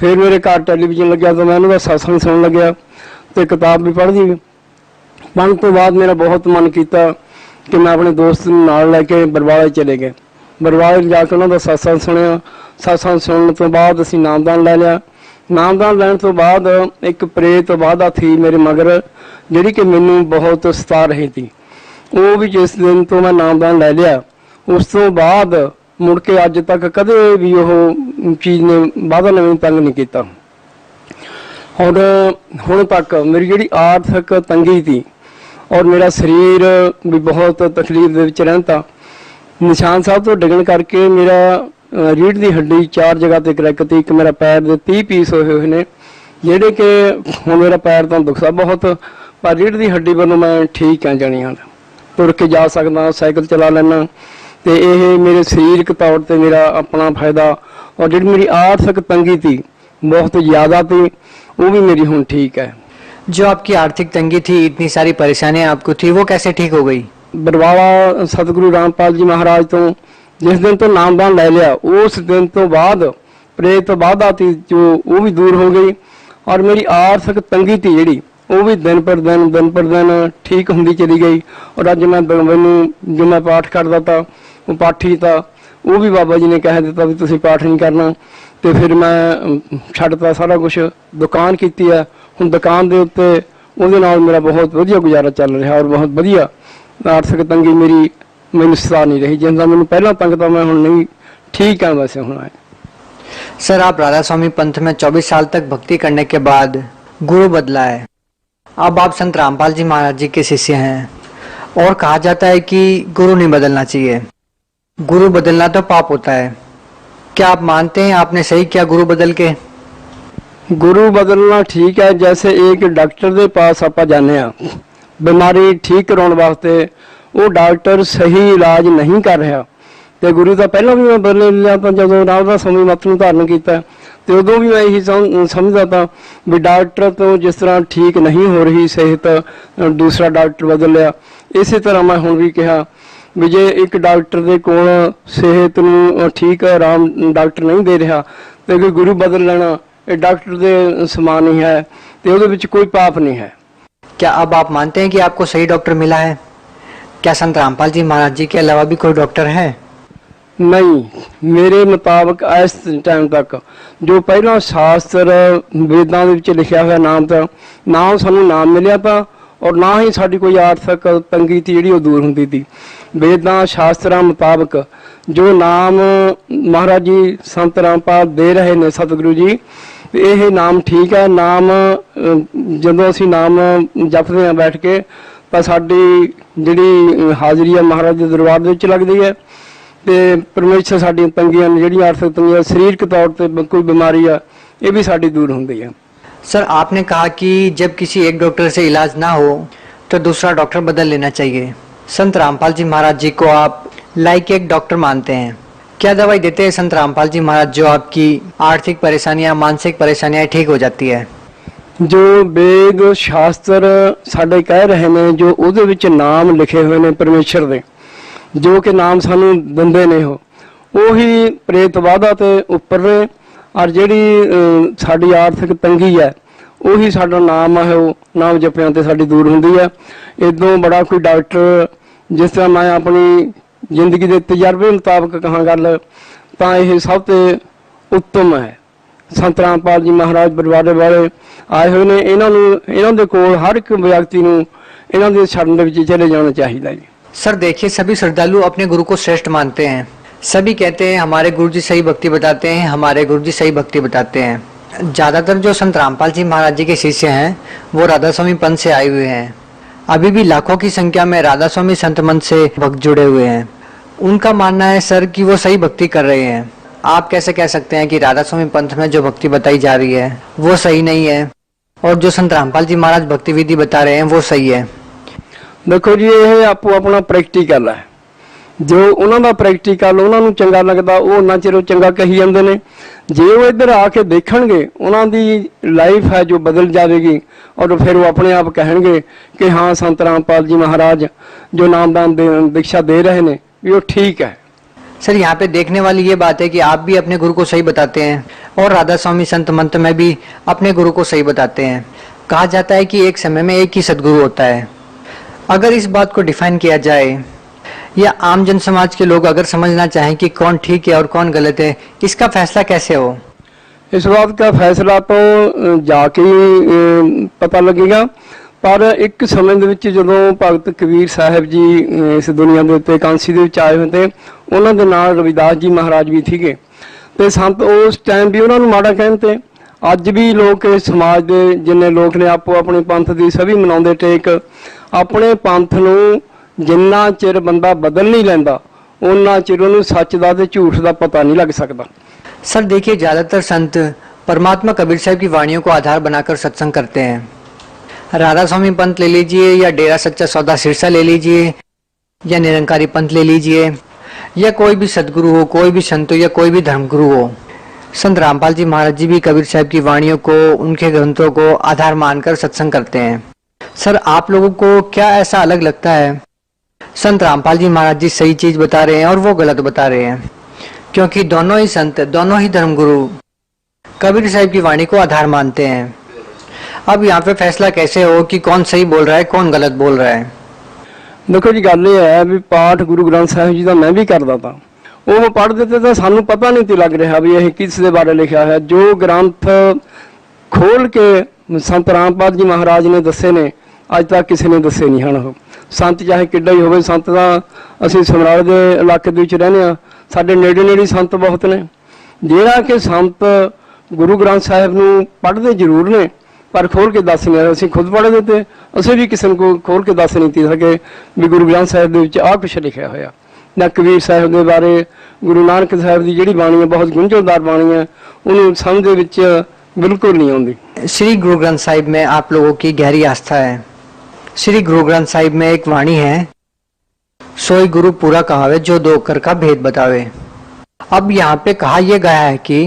ਫਿਰ ਮੇਰੇ ਘਰ ਟੈਲੀਵਿਜ਼ਨ ਲੱਗਿਆ ਤਾਂ ਮੈਂ ਉਹਨਾਂ ਦਾ ਸਤਸੰਗ ਸੁਣਨ ਲੱਗਿਆ ਤੇ ਕਿਤਾਬ ਵੀ ਪੜ੍ਹਦੀ। ਪੜ੍ਹਨ ਤੋਂ ਬਾਅਦ ਮੇਰਾ ਬਹੁਤ ਮਨ ਕੀਤਾ ਕਿ ਮੈਂ ਆਪਣੇ ਦੋਸਤ ਨੂੰ ਨਾਲ ਲੈ ਕੇ ਬਰਵਾਲੇ ਚਲੇ ਗਏ। ਬਰਵਾਲੇ ਜਾ ਕੇ ਉਹਨਾਂ ਦਾ ਸਤਸੰਗ ਸੁਣਿਆ। ਸਤਸੰਗ ਸੁਣਨ ਤੋਂ ਬਾਅਦ ਅਸੀਂ ਨਾਮਦਾਨ ਲੈ ਲਿਆ। ਨਾਮਦਾਨ ਲੈਣ ਤੋਂ ਬਾਅਦ ਇੱਕ ਪ੍ਰੇਤ ਬਾਧਾ ਥੀ ਮੇਰੇ ਮਗਰ, ਜਿਹੜੀ ਕਿ ਮੈਨੂੰ ਬਹੁਤ ਸਤਾ ਰਹੀ ਸੀ। ਉਹ ਵੀ ਜਿਸ ਦਿਨ ਤੋਂ ਮੈਂ ਨਾਮਦਾਨ ਲੈ ਲਿਆ ਉਸ ਤੋਂ ਬਾਅਦ ਮੁੜ ਕੇ ਅੱਜ ਤੱਕ ਕਦੇ ਵੀ ਉਹ ਚੀਜ਼ ਨੇ ਬਾਧਾ ਨੇ ਮੈਨੂੰ ਤੰਗ ਨਹੀਂ ਕੀਤਾ। ਹੁਣ ਤੱਕ ਮੇਰੀ ਜਿਹੜੀ ਆਰਥਿਕ ਤੰਗੀ ਸੀ ਔਰ ਮੇਰਾ ਸਰੀਰ ਵੀ ਬਹੁਤ ਤਕਲੀਫ ਦੇ ਵਿੱਚ ਰਹਿੰਦਾ। ਨਿਸ਼ਾਨ ਸਾਹਿਬ ਤੋਂ ਡਿੱਗਣ ਕਰਕੇ ਮੇਰਾ ਰੀੜ੍ਹ ਦੀ ਹੱਡੀ 4 ਜਗ੍ਹਾ ਤੇ ਕਰੈਕ ਤੀ। ਇੱਕ ਮੇਰਾ ਪੈਰ ਦੇ 30 ਪੀਸ ਹੋਏ ਨੇ, ਜਿਹੜੇ ਕਿ ਹੁਣ ਮੇਰਾ ਪੈਰ ਤਾਂ ਦੁਖਦਾ ਬਹੁਤ, ਪਰ ਰੀੜ੍ਹ ਦੀ ਹੱਡੀ ਵੱਲੋਂ ਮੈਂ ਠੀਕ ਹਾਂ, ਜਾਣੀ ਹਾਂ, ਤੁਰ ਕੇ ਜਾ ਸਕਦਾ, ਸਾਈਕਲ ਚਲਾ ਲੈਣਾ। ਤੇ ਇਹ ਮੇਰੇ ਸਰੀਰਕ ਤੌਰ ਤੇ ਮੇਰਾ ਆਪਣਾ ਫਾਇਦਾ। ਔਰ ਜਿਹੜੀ ਮੇਰੀ ਆਰਥਿਕ तंगी थी बहुत ज़्यादा थी, वो भी मेरी ਹੁਣ ठीक है।
जो आपकी आर्थिक तंगी थी, इतनी सारी परेशानियां आपको थी, वो कैसे ठीक हो गई?
बरवाला सतगुरु रामपाल जी महाराज तो जिस दिन तो नामदान ले लिया उस दिन तो बाद प्रेत बाधा थी जो वो भी दूर हो गई। और मेरी आर्थिक तंगी थी जी वो भी दिन पर दिन ठीक होंगी चली गई। और अज मैं मैनू जो मैं पाठ करता था वो पाठी था, वो भी बाबा जी ने कह दिता भी तुसीं पाठ नहीं करना। तो फिर मैं छड्डता सारा कुछ, दुकान की है। हुण दुकान के उत्ते उहदे नाल मेरा बहुत वधिया गुजारा चल रहा और बहुत वधिया आर्थिक तंगी मेरी मैनूं सता नहीं रही। जिंदा मैनूं पहला तंग था मैं हुण नहीं, ठीक है वैसे हुण।
सर, आप राधा स्वामी पंथ में 24 साल तक भक्ति करने के बाद गुरु बदला है, अब आप संत रामपाल जी महाराज जी के शिष्य हैं। और कहा जाता है कि गुरु नहीं बदलना चाहिए, गुरु बदलना तो पाप होता है। क्या आप मानते हैं आपने सही किया गुरु बदल के?
गुरु बदलना ठीक है। जैसे एक डॉक्टर के पास आप जाने बीमारी ठीक कराने वास्ते वो डॉक्टर सही इलाज नहीं कर रहा, तो गुरु तो पहला भी मैं बदल लिया था जो रामदास स्वामी मत नूं धारण किया, तो उदों भी मैं यही समझदा था भी डॉक्टर तो जिस तरह ठीक नहीं हो रही सेहत, दूसरा डॉक्टर बदल लिया। इसी तरह मैं हुण भी कहा भी जे एक डॉक्टर के कोल सेहत नूं ठीक आराम डॉक्टर नहीं दे रहा तो कोई गुरु बदल लेना ये डॉक्टर के समान ही है, तो उहदे विच कोई पाप नहीं है।
क्या अब आप मानते हैं कि आपको सही डॉक्टर मिला है? क्या संत रामपाल जी महाराज जी के अलावा भी कोई डॉक्टर है?
नहीं, मेरे मुताबिक इस टाइम तक जो पहला शास्त्र वेदां दे विच लिखिया हुआ नाम था, ना सानू नाम मिलिया था और ना ही साडी कोई आर्थिक तंगी थी जिहड़ी दूर हुंदी थी। वेदां शास्त्रां मुताबिक जो नाम महाराज जी संत रामपाल दे रहे ने सतगुरु जी, यह नाम ठीक है। नाम जदों असीं नाम जपदे हां बैठ के तो साडी जिहड़ी हाज़री है महाराज दे दरबार दे विच लगदी है, तो परमेश्वर साडी तंगियां जिहड़ी आर्थिक तंगियां सरीरक तौर पर कोई बीमारी है ये भी साडी दूर होंदी है।
सर, आपने कहा कि जब किसी एक डॉक्टर से इलाज ना हो तो दूसरा डॉक्टर बदल लेना चाहिए। संत रामपाल जी महाराज जी को आप लाइक एक डॉक्टर मानते हैं, क्या दवाई देते हैं संत रामपाल जी महाराज जो आपकी आर्थिक परेशानियां, मानसिक परेशानियां ठीक हो जाती है?
जो वेद शास्त्र साडे कह रहे हैं, जो उहदे विच नाम लिखे हुए ने परमेश्वर दे, जो कि नाम सानू दिंदे ने उही प्रेत बाधा ते उपर ने। और जिहड़ी साडी आर्थिक तंगी है उही साडा नाम है, वो नाम जपियां ते साडी दूर हुंदी है। इदों बड़ा कोई डॉक्टर जिस तरह मैं अपनी जिंदगी के तजर्बे मुताबिक कहां गल तां यह सब ते उत्तम है। संत रामपाल जी महाराज बरवाड़े वाले आए हुए ने, इन्हों दे कोल हर एक व्यक्ति नूं इन्हां दी शरण दे विच चले जाना चाहिए जी।
सर देखिए, सभी श्रद्धालु अपने गुरु को श्रेष्ठ मानते हैं। सभी कहते हैं हमारे गुरु जी सही भक्ति बताते हैं, हमारे गुरु जी सही भक्ति बताते हैं। ज्यादातर जो संत रामपाल जी महाराज जी के शिष्य हैं वो राधा स्वामी पंथ से आए हुए हैं। अभी भी लाखों की संख्या में राधा स्वामी संत मंच से भक्त जुड़े हुए हैं। उनका मानना है सर कि वो सही भक्ति कर रहे हैं। आप कैसे कह सकते हैं कि राधा स्वामी पंथ में जो भक्ति बताई जा रही है वो सही नहीं है और जो संत रामपाल जी महाराज भक्ति विधि बता रहे हैं वो सही है?
देखो जी, ये आपो अपना प्रैक्टिकल है। जो उन्हों का प्रैक्टिकल उन्होंने चंगा लगता वो उन्ना चिर चंगा कही जाते हैं। जे वो इधर आके देखणगे उन्होंने लाइफ है जो बदल जाएगी और फिर वो अपने आप कहेंगे कि हाँ संत रामपाल जी महाराज जो नामदान दीक्षा दे रहे हैं भी वो ठीक है।
सर यहाँ पे देखने वाली ये बात है कि आप भी अपने गुरु को सही बताते हैं और राधा स्वामी संत मंत्र में भी अपने गुरु को सही बताते हैं। कहा जाता है कि एक समय में एक ही सदगुरु होता है। अगर इस बात को डिफाइन किया जाए या आम जन समाज के लोग अगर समझना चाहें कि कौन ठीक है और कौन गलत है, इसका फैसला कैसे हो?
इस बात का फैसला तो जाके ही पता लगेगा। पर एक समय ਦੇ ਵਿੱਚ ਜਦੋਂ ਭਗਤ ਕਬੀਰ ਸਾਹਿਬ ਜੀ ਇਸ ਦੁਨੀਆ ਦੇ ਉੱਤੇ ਕਾਂਸੀ ਦੇ ਵਿੱਚ ਆਏ ਹੋਏ ਤੇ ਉਹਨਾਂ ਦੇ ਨਾਲ ਰਵਿਦਾਸ ਜੀ ਮਹਾਰਾਜ ਵੀ ਸੀਗੇ ਤੇ ਸੰਤ ਉਸ ਟਾਈਮ ਵੀ ਉਹਨਾਂ ਨੂੰ ਮਾੜਾ ਕਹਿੰਦੇ। ਅੱਜ ਵੀ ਲੋਕ ਇਸ ਸਮਾਜ ਦੇ ਜਿੰਨੇ ਲੋਕ ਨੇ ਆਪੋ ਆਪਣੇ ਪੰਥ ਦੀ ਸਭੀ ਮਨਾਉਂਦੇ ਟੇਕ। ਆਪਣੇ ਪੰਥ ਨੂੰ ਜਿੰਨਾ ਚਿਰ ਬੰਦਾ ਬਦਲ ਨਹੀਂ ਲੈਂਦਾ ਉਹਨਾਂ ਚਿਰ ਉਹਨੂੰ ਸੱਚ ਦਾ ਤੇ ਝੂਠ ਦਾ पता नहीं लग सकता।
सर देखिए, ज्यादातर संत परमात्मा कबीर साहब की वाणियों को आधार बनाकर सत्संग करते हैं। राधा स्वामी पंथ ले लीजिए या डेरा सच्चा सौदा सिरसा ले लीजिए या निरंकारी पंथ ले लीजिए या कोई भी सदगुरु हो, कोई भी संत हो या कोई भी धर्मगुरु हो, संत रामपाल जी महाराज जी भी कबीर साहब की वाणियों को, उनके ग्रंथों को आधार मानकर सत्संग करते हैं। सर आप लोगों को क्या ऐसा अलग लगता है संत रामपाल जी महाराज जी सही चीज बता रहे हैं और वो गलत बता रहे हैं? क्योंकि दोनों ही संत, दोनों ही धर्मगुरु कबीर साहब की वाणी को आधार मानते हैं। अब यहाँ पे फैसला कैसे हो कि कौन सही बोल रहा है, कौन गलत बोल रहा है?
देखो जी, गल ये है भी पाठ गुरु ग्रंथ साहिब जी का मैं भी करता था। वो पढ़ते थे तो सानू पता नहीं लग रहा भी यह किस दे बारे लिखा है। जो ग्रंथ खोल के संत रामपाल जी महाराज ने दसे ने अज तक किसी ने दसे नहीं हैं। संत चाहे किड्डा ही हो, संत का असी समराले के इलाके के रहने आ, साडे नेड़े नेड़े संत बहुत ने जिहड़ा कि संत गुरु ग्रंथ साहिब नूं पढ़ते जरूर ने पर खोल के दस नहीं। असीं खुद पढ़ देते, असीं भी किसी को खोल के दस नहीं सके भी गुरु ग्रंथ साहिब दे विच आ कुछ लिखा होया। ना कबीर साहिब के बारे, गुरु नानक साहिब की जिहड़ी बाणी है बहुत गुंझलदार बाणी है, उन्होंने समझ दे विच बिल्कुल नहीं आउंदी।
श्री गुरु ग्रंथ साहिब में आप लोगों की गहरी आस्था है। श्री गुरु ग्रंथ साहिब में एक वाणी है, सोई गुरु पूरा कहावे जो दो अक्षर का भेद बतावे। अब यहाँ पे कहा यह गया है कि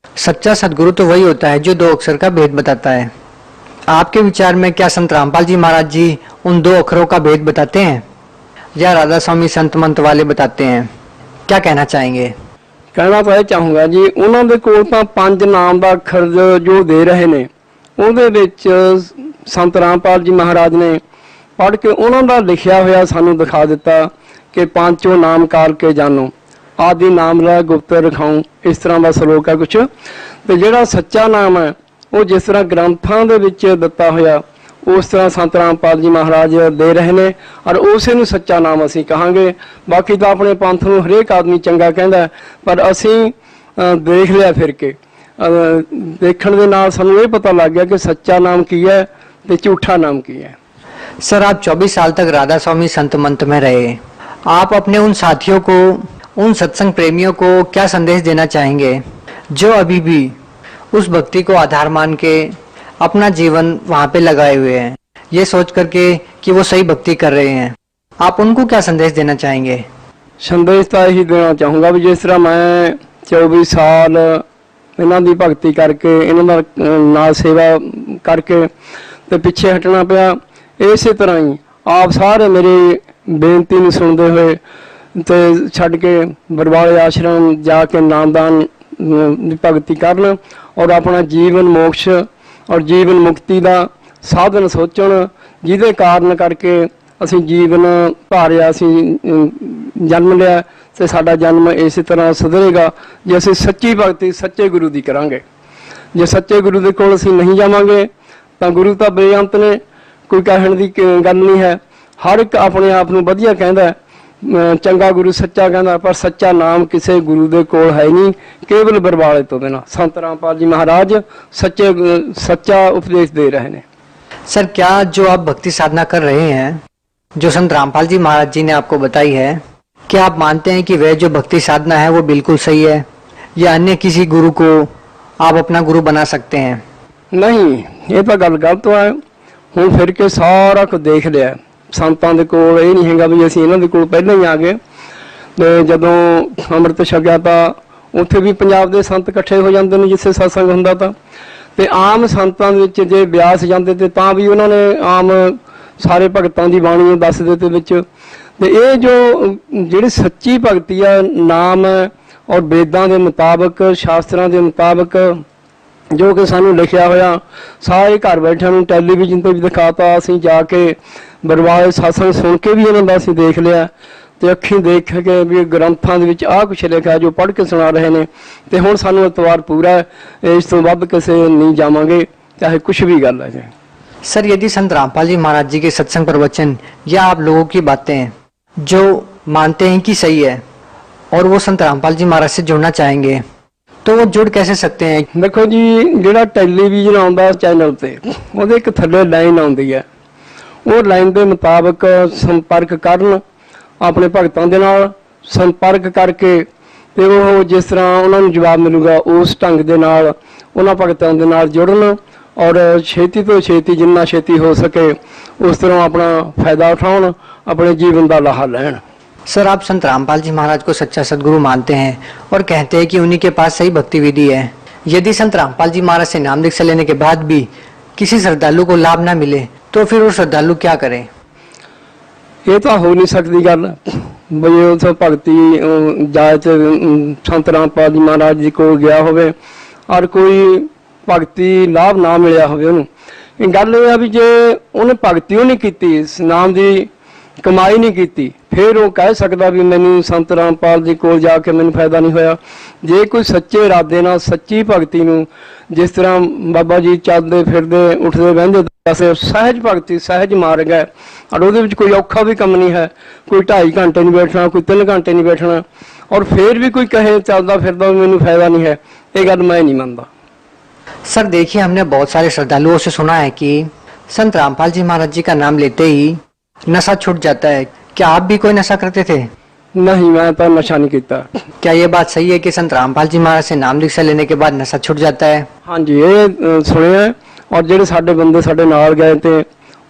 सच्चा सदगुरु तो वही होता है जो दो अक्षर का भेद बताता है। आपके विचार में क्या संत रामपाल जी महाराज जी उन दो अक्षरों का भेद बताते हैं या राधा स्वामी संत मंत्र वाले बताते हैं? क्या कहना चाहेंगे?
कहना तो यह चाहूँगा जी, उन्होंने कोल तां 5 नाम का अक्षर जो दे रहे ने उहदे विच संत रामपाल जी महाराज ने पढ़ के उन्होंने लिखिया होया सानू दिखा दिता कि पांचों नाम काल के जानो आदि नाम ला गुप्त रखाऊं। इस तरह का सलोक है कुछ। तो जिहड़ा सच्चा नाम है वो जिस तरह ग्रंथां दे विच दिता होया उस तरह संत रामपाल जी महाराज दे रहे ने और उसे नूं सच्चा नाम असीं कहांगे। बाकी तो अपने पंथ नूं हरेक आदमी चंगा कहंदा पर असीं देख लिया फिर के देखण दे नाल सानूं ये पता लग गया कि सच्चा नाम की है ते झूठा नाम की है।
सर आप 24 साल तक राधा स्वामी संत मंत्र में रहे। आप अपने उन साथियों को, उन सत्संग प्रेमियों को क्या संदेश देना चाहेंगे जो अभी भी उस भक्ति को आधार मान के अपना जीवन वहां पे लगाए हुए हैं, ये सोच करके कि वो सही भक्ति कर रहे हैं? आप उनको क्या संदेश देना चाहेंगे?
संदेश तो यही देना चाहूँगा भी जिस तरह मैं 24 साल इन्हों की भगती करके इन्हों नाल सेवा करके तो पिछे हटना पाया, इस तरह ही आप सारे मेरी बेनती नहीं सुनते हुए तो छड़ के बरवाले आश्रम जाके नामदान भगती करन और अपना जीवन मोक्ष और जीवन मुक्ति का साधन सोचण, जिहदे कारण करके असीं जीवन भारिया असीं जन्म लिया। ਤੇ ਸਾਡਾ ਜਨਮ ਇਸੇ ਤਰ੍ਹਾਂ ਸੁਧਰੇਗਾ ਜੇ ਅਸੀਂ ਸੱਚੀ ਭਗਤੀ ਸੱਚੇ ਗੁਰੂ ਦੀ ਕਰਾਂਗੇ। ਜੇ ਸੱਚੇ ਗੁਰੂ ਦੇ ਕੋਲ ਅਸੀਂ ਨਹੀਂ ਜਾਵਾਂਗੇ ਤਾਂ ਗੁਰੂ ਤਾਂ ਬੇਅੰਤ ਨੇ, ਕੋਈ ਕਹਿਣ ਦੀ ਗੱਲ ਨਹੀਂ ਹੈ। ਹਰ ਇੱਕ ਆਪਣੇ ਆਪ ਨੂੰ ਵਧੀਆ ਕਹਿੰਦਾ ਹੈ, ਚੰਗਾ ਗੁਰੂ ਸੱਚਾ ਕਹਿੰਦਾ, ਪਰ ਸੱਚਾ ਨਾਮ ਕਿਸੇ ਗੁਰੂ ਦੇ ਕੋਲ ਹੈ ਨਹੀਂ, ਕੇਵਲ ਬਰਵਾਲੇ ਤੋਂ ਬਿਨਾਂ। संत रामपाल जी महाराज सच्चा उपदेश दे रहे हैं।
सर, क्या जो आप भक्ति साधना कर रहे हैं, जो संत रामपाल जी महाराज जी ने आपको बताई है, क्या आप मानते हैं कि वह जो भक्ति साधना है वो बिल्कुल सही है, या अन्य किसी गुरु को आप अपना गुरु बना सकते हैं?
नहीं, ये तो गल गलत है। ਹੁਣ ਫਿਰ ਕੇ ਸਾਰਾ ਕੁਝ ਦੇਖ ਲਿਆ ਸੰਤਾਂ ਦੇ ਕੋਲ। ਇਹ ਨਹੀਂ ਹੈਗਾ ਵੀ ਅਸੀਂ ਇਹਨਾਂ ਦੇ ਕੋਲ ਪਹਿਲਾਂ ਹੀ ਆ ਗਏ। ਤੇ ਜਦੋਂ ਅੰਮ੍ਰਿਤ ਛਕਿਆ ਤਾਂ ਉੱਥੇ ਵੀ ਪੰਜਾਬ ਦੇ ਸੰਤ ਇਕੱਠੇ ਹੋ ਜਾਂਦੇ ਨੇ ਜਿੱਥੇ ਸਤਸੰਗ ਹੁੰਦਾ ਤਾਂ, ਤੇ ਆਮ ਸੰਤਾਂ ਦੇ ਵਿੱਚ ਜੇ ਬਿਆਸ ਜਾਂਦੇ ਤੇ ਤਾਂ ਵੀ ਉਹਨਾਂ ਨੇ ਆਮ ਸਾਰੇ ਭਗਤਾਂ ਦੀ ਬਾਣੀ ਨੂੰ ਦੱਸਦੇ ਤੇ ਵਿੱਚ। ਤੇ ਇਹ ਜੋ ਜਿਹੜੀ ਸੱਚੀ ਭਗਤੀ ਆ, ਨਾਮ ਹੈ ਔਰ ਵੇਦਾਂ ਦੇ ਮੁਤਾਬਕ, ਸ਼ਾਸਤਰਾਂ ਦੇ ਮੁਤਾਬਕ ਜੋ ਕਿ ਸਾਨੂੰ ਲਿਖਿਆ ਹੋਇਆ ਸਾਰੇ ਘਰ ਬੈਠਿਆਂ ਨੂੰ ਟੈਲੀਵਿਜ਼ਨ ਤੇ ਵੀ ਦਿਖਾਤਾ। ਅਸੀਂ ਜਾ ਕੇ ਬਰਵਾਲੇ ਸਤਸੰਗ ਸੁਣ ਕੇ ਵੀ ਇਹਨਾਂ ਦਾ ਅਸੀਂ ਦੇਖ ਲਿਆ ਤੇ ਅੱਖੀਂ ਦੇਖ ਕੇ ਵੀ ਗ੍ਰੰਥਾਂ ਦੇ ਵਿੱਚ ਆਹ ਕੁਛ ਲਿਖਿਆ ਜੋ ਪੜ੍ਹ ਕੇ ਸੁਣਾ ਰਹੇ ਨੇ। ਤੇ ਹੁਣ ਸਾਨੂੰ ਇਤਵਾਰ ਪੂਰਾ ਹੈ, ਇਸ ਤੋਂ ਵੱਧ ਕਿਸੇ ਨਹੀਂ ਜਾਵਾਂਗੇ ਚਾਹੇ ਕੁਛ ਵੀ ਗੱਲ ਹੈ।
सर, यदि संत रामपाल जी महाराज जी के सत्संग प्रवचन या आप लोगों की बातें जो मानते हैं कि सही है और वो संत रामपाल जी महाराज से जुड़ना चाहेंगे तो वो जुड़ कैसे सकते हैं?
देखो जी, ਜਿਹੜਾ ਟੈਲੀਵਿਜ਼ਨ ਆਉਂਦਾ ਚੈਨਲ ਤੇ ਉਹਦੇ ਇੱਕ ਥੱਲੇ ਲਾਈਨ ਆਉਂਦੀ ਹੈ, ਉਹ ਲਾਈਨ ਦੇ ਮੁਤਾਬਕ ਸੰਪਰਕ ਕਰਨ, ਆਪਣੇ ਭਗਤਾਂ ਦੇ ਨਾਲ ਸੰਪਰਕ ਕਰਕੇ ਤੇ ਉਹ ਜਿਸ ਤਰ੍ਹਾਂ ਉਹਨਾਂ ਨੂੰ ਜਵਾਬ ਮਿਲੂਗਾ ਉਸ ਢੰਗ ਦੇ ਨਾਲ ਉਹਨਾਂ ਭਗਤਾਂ ਦੇ ਨਾਲ ਜੁੜਨ ਔਰ ਛੇਤੀ ਤੋਂ ਛੇਤੀ ਜਿੰਨਾ ਛੇਤੀ ਹੋ ਸਕੇ ਉਸ ਤਰ੍ਹਾਂ ਆਪਣਾ ਫਾਇਦਾ ਉਠਾਉਣ, ਆਪਣੇ ਜੀਵਨ ਦਾ ਲਾਹਾ ਲੈਣ।
सर, आप संत रामपाल जी महाराज को सच्चा सदगुरु मानते हैं और कहते हैं कि उन्हीं के पास सही भक्ति विधि है। यदि संत रामपाल जी महाराज से नाम दीक्षा लेने के बाद भी किसी श्रद्धालु को लाभ ना मिले तो फिर वो श्रद्धालु क्या करे?
ਇਹ ਤਾਂ ਹੋ ਨਹੀਂ ਸਕਦੀ ਗੱਲ ਬਈ ਉਸ ਭਗਤੀ ਜਾਇ ਤੇ ਸੰਤ ਰਾਮਪਾਲ ਜੀ ਮਹਾਰਾਜ ਜੀ ਕੋਲ ਗਿਆ ਹੋਵੇ ਔਰ ਕੋਈ ਭਗਤੀ ਲਾਭ ਨਾ ਮਿਲਿਆ ਹੋਵੇ ਉਹਨੂੰ। ਇਹ ਗੱਲ ਇਹ ਆ ਵੀ ਜੇ ਉਹਨੇ ਭਗਤੀ ਉਹ ਨਹੀਂ ਕੀਤੀ, ਨਾਮ ਦੀ ਕਮਾਈ ਨਹੀਂ ਕੀਤੀ, ਫਿਰ ਉਹ ਕਹਿ ਸਕਦਾ ਵੀ ਮੈਨੂੰ ਸੰਤ ਰਾਮਪਾਲ ਜੀ ਕੋਲ ਜਾ ਕੇ ਮੈਨੂੰ ਫਾਇਦਾ ਨਹੀਂ ਹੋਇਆ। ਜੇ ਕੋਈ ਸੱਚੇ ਇਰਾਦੇ ਨਾਲ ਸੱਚੀ ਭਗਤੀ ਨੂੰ, ਜਿਸ ਤਰ੍ਹਾਂ ਬਾਬਾ ਜੀ ਚੱਲਦੇ ਫਿਰਦੇ ਉੱਠਦੇ ਬਹਿੰਦੇ ਦੱਸੇ, ਸਹਿਜ ਭਗਤੀ ਸਹਿਜ ਮਾਰਗ ਹੈ ਔਰ ਉਹਦੇ ਵਿੱਚ ਕੋਈ ਔਖਾ ਵੀ ਕੰਮ ਨਹੀਂ ਹੈ। ਕੋਈ 2.5 ਘੰਟੇ ਨਹੀਂ ਬੈਠਣਾ, ਕੋਈ 3 ਘੰਟੇ ਨਹੀਂ ਬੈਠਣਾ, ਔਰ ਫਿਰ ਵੀ ਕੋਈ ਕਹੇ ਚੱਲਦਾ ਫਿਰਦਾ ਮੈਨੂੰ ਫਾਇਦਾ ਨਹੀਂ ਹੈ, ਇਹ ਗੱਲ ਮੈਂ ਨਹੀਂ ਮੰਨਦਾ।
सर, देखिए, हमने बहुत सारे श्रद्धालुओं से सुना है कि संत रामपाल जी महाराज जी का नाम लेते ही नशा छूट जाता है। क्या आप भी कोई नशा करते थे?
नहीं, मैं तो नशा नहीं किया।
क्या ये बात सही है कि संत रामपाल जी महाराज से नाम दीक्षा लेने के बाद नशा छूट जाता है?
हाँ जी, ये सुनिया और ਜਿਹੜੇ ਸਾਡੇ ਬੰਦੇ ਸਾਡੇ ਨਾਲ ਗਏ ਤੇ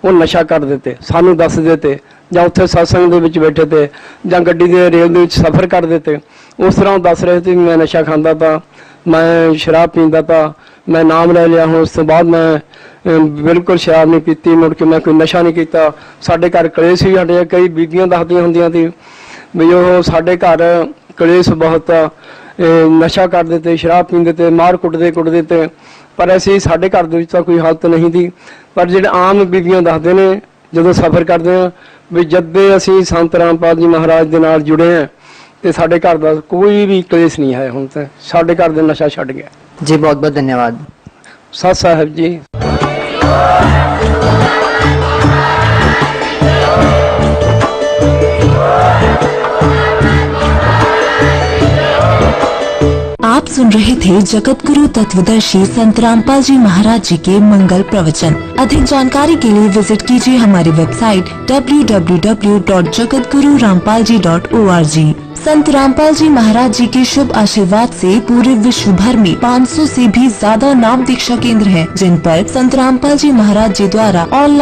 ਉਹ ਨਸ਼ਾ ਕਰਦੇ ਤੇ ਸਾਨੂੰ ਦੱਸਦੇ ਤੇ ਜਾਂ ਉੱਥੇ ਸਤਸੰਗ ਦੇ ਵਿੱਚ ਬੈਠੇ ਤੇ ਜਾਂ ਗੱਡੀ ਦੇ ਰੇਲ ਦੇ ਵਿੱਚ ਸਫ਼ਰ ਕਰਦੇ ਤੇ ਉਸ ਤਰ੍ਹਾਂ ਉਹ ਦੱਸ ਰਹੇ ਸੀ ਮੈਂ ਨਸ਼ਾ ਖਾਂਦਾ ਤਾਂ, ਮੈਂ ਸ਼ਰਾਬ ਪੀਂਦਾ ਤਾਂ, ਮੈਂ ਨਾਮ ਲੈ ਲਿਆ, ਹੁਣ ਉਸ ਤੋਂ ਬਾਅਦ ਮੈਂ ਬਿਲਕੁਲ ਸ਼ਰਾਬ ਨਹੀਂ ਪੀਤੀ, ਮੁੜ ਕੇ ਮੈਂ ਕੋਈ ਨਸ਼ਾ ਨਹੀਂ ਕੀਤਾ। ਸਾਡੇ ਘਰ ਕਲੇਸ਼ ਵੀ ਸਾਡੇ ਕਈ ਬੀਬੀਆਂ ਦੱਸਦੀਆਂ ਹੁੰਦੀਆਂ ਸੀ ਵੀ ਉਹ ਸਾਡੇ ਘਰ ਕਲੇਸ਼ ਬਹੁਤ ਨਸ਼ਾ ਕਰਦੇ ਤੇ, ਸ਼ਰਾਬ ਪੀਂਦੇ ਤੇ, ਮਾਰ ਕੁੱਟਦੇ ਤੇ, ਪਰ ਅਸੀਂ ਸਾਡੇ ਘਰ ਦੇ ਵਿੱਚ ਤਾਂ ਕੋਈ ਹਾਲਤ ਨਹੀਂ ਸੀ। ਪਰ ਜਿਹੜੇ ਆਮ ਬੀਬੀਆਂ ਦੱਸਦੇ ਨੇ ਜਦੋਂ ਸਫ਼ਰ ਕਰਦੇ ਆ ਵੀ ਜਦ ਅਸੀਂ ਸੰਤ ਰਾਮਪਾਲ ਜੀ ਮਹਾਰਾਜ ਦੇ ਨਾਲ ਜੁੜੇ ਆ ਤੇ ਸਾਡੇ ਘਰ ਦਾ ਕੋਈ ਵੀ ਕਲੇਸ਼ ਨਹੀਂ ਹੈ। ਹੁਣ ਤਾਂ ਸਾਡੇ ਘਰ ਦੇ ਨਸ਼ਾ ਛੱਡ ਗਿਆ।
जी, बहुत बहुत धन्यवाद।
सत साहब जी।
आप सुन रहे थे जगत गुरु तत्वदर्शी संत रामपाल जी महाराज जी के मंगल प्रवचन। अधिक जानकारी के लिए विजिट कीजिए हमारी वेबसाइट www.jagatgururampalji.org। संत रामपाल जी महाराज जी के शुभ आशीर्वाद से पूरे विश्व भर में 500 से भी ज्यादा नाम दीक्षा केंद्र हैं, जिन पर संत रामपाल जी महाराज जी द्वारा ऑनलाइन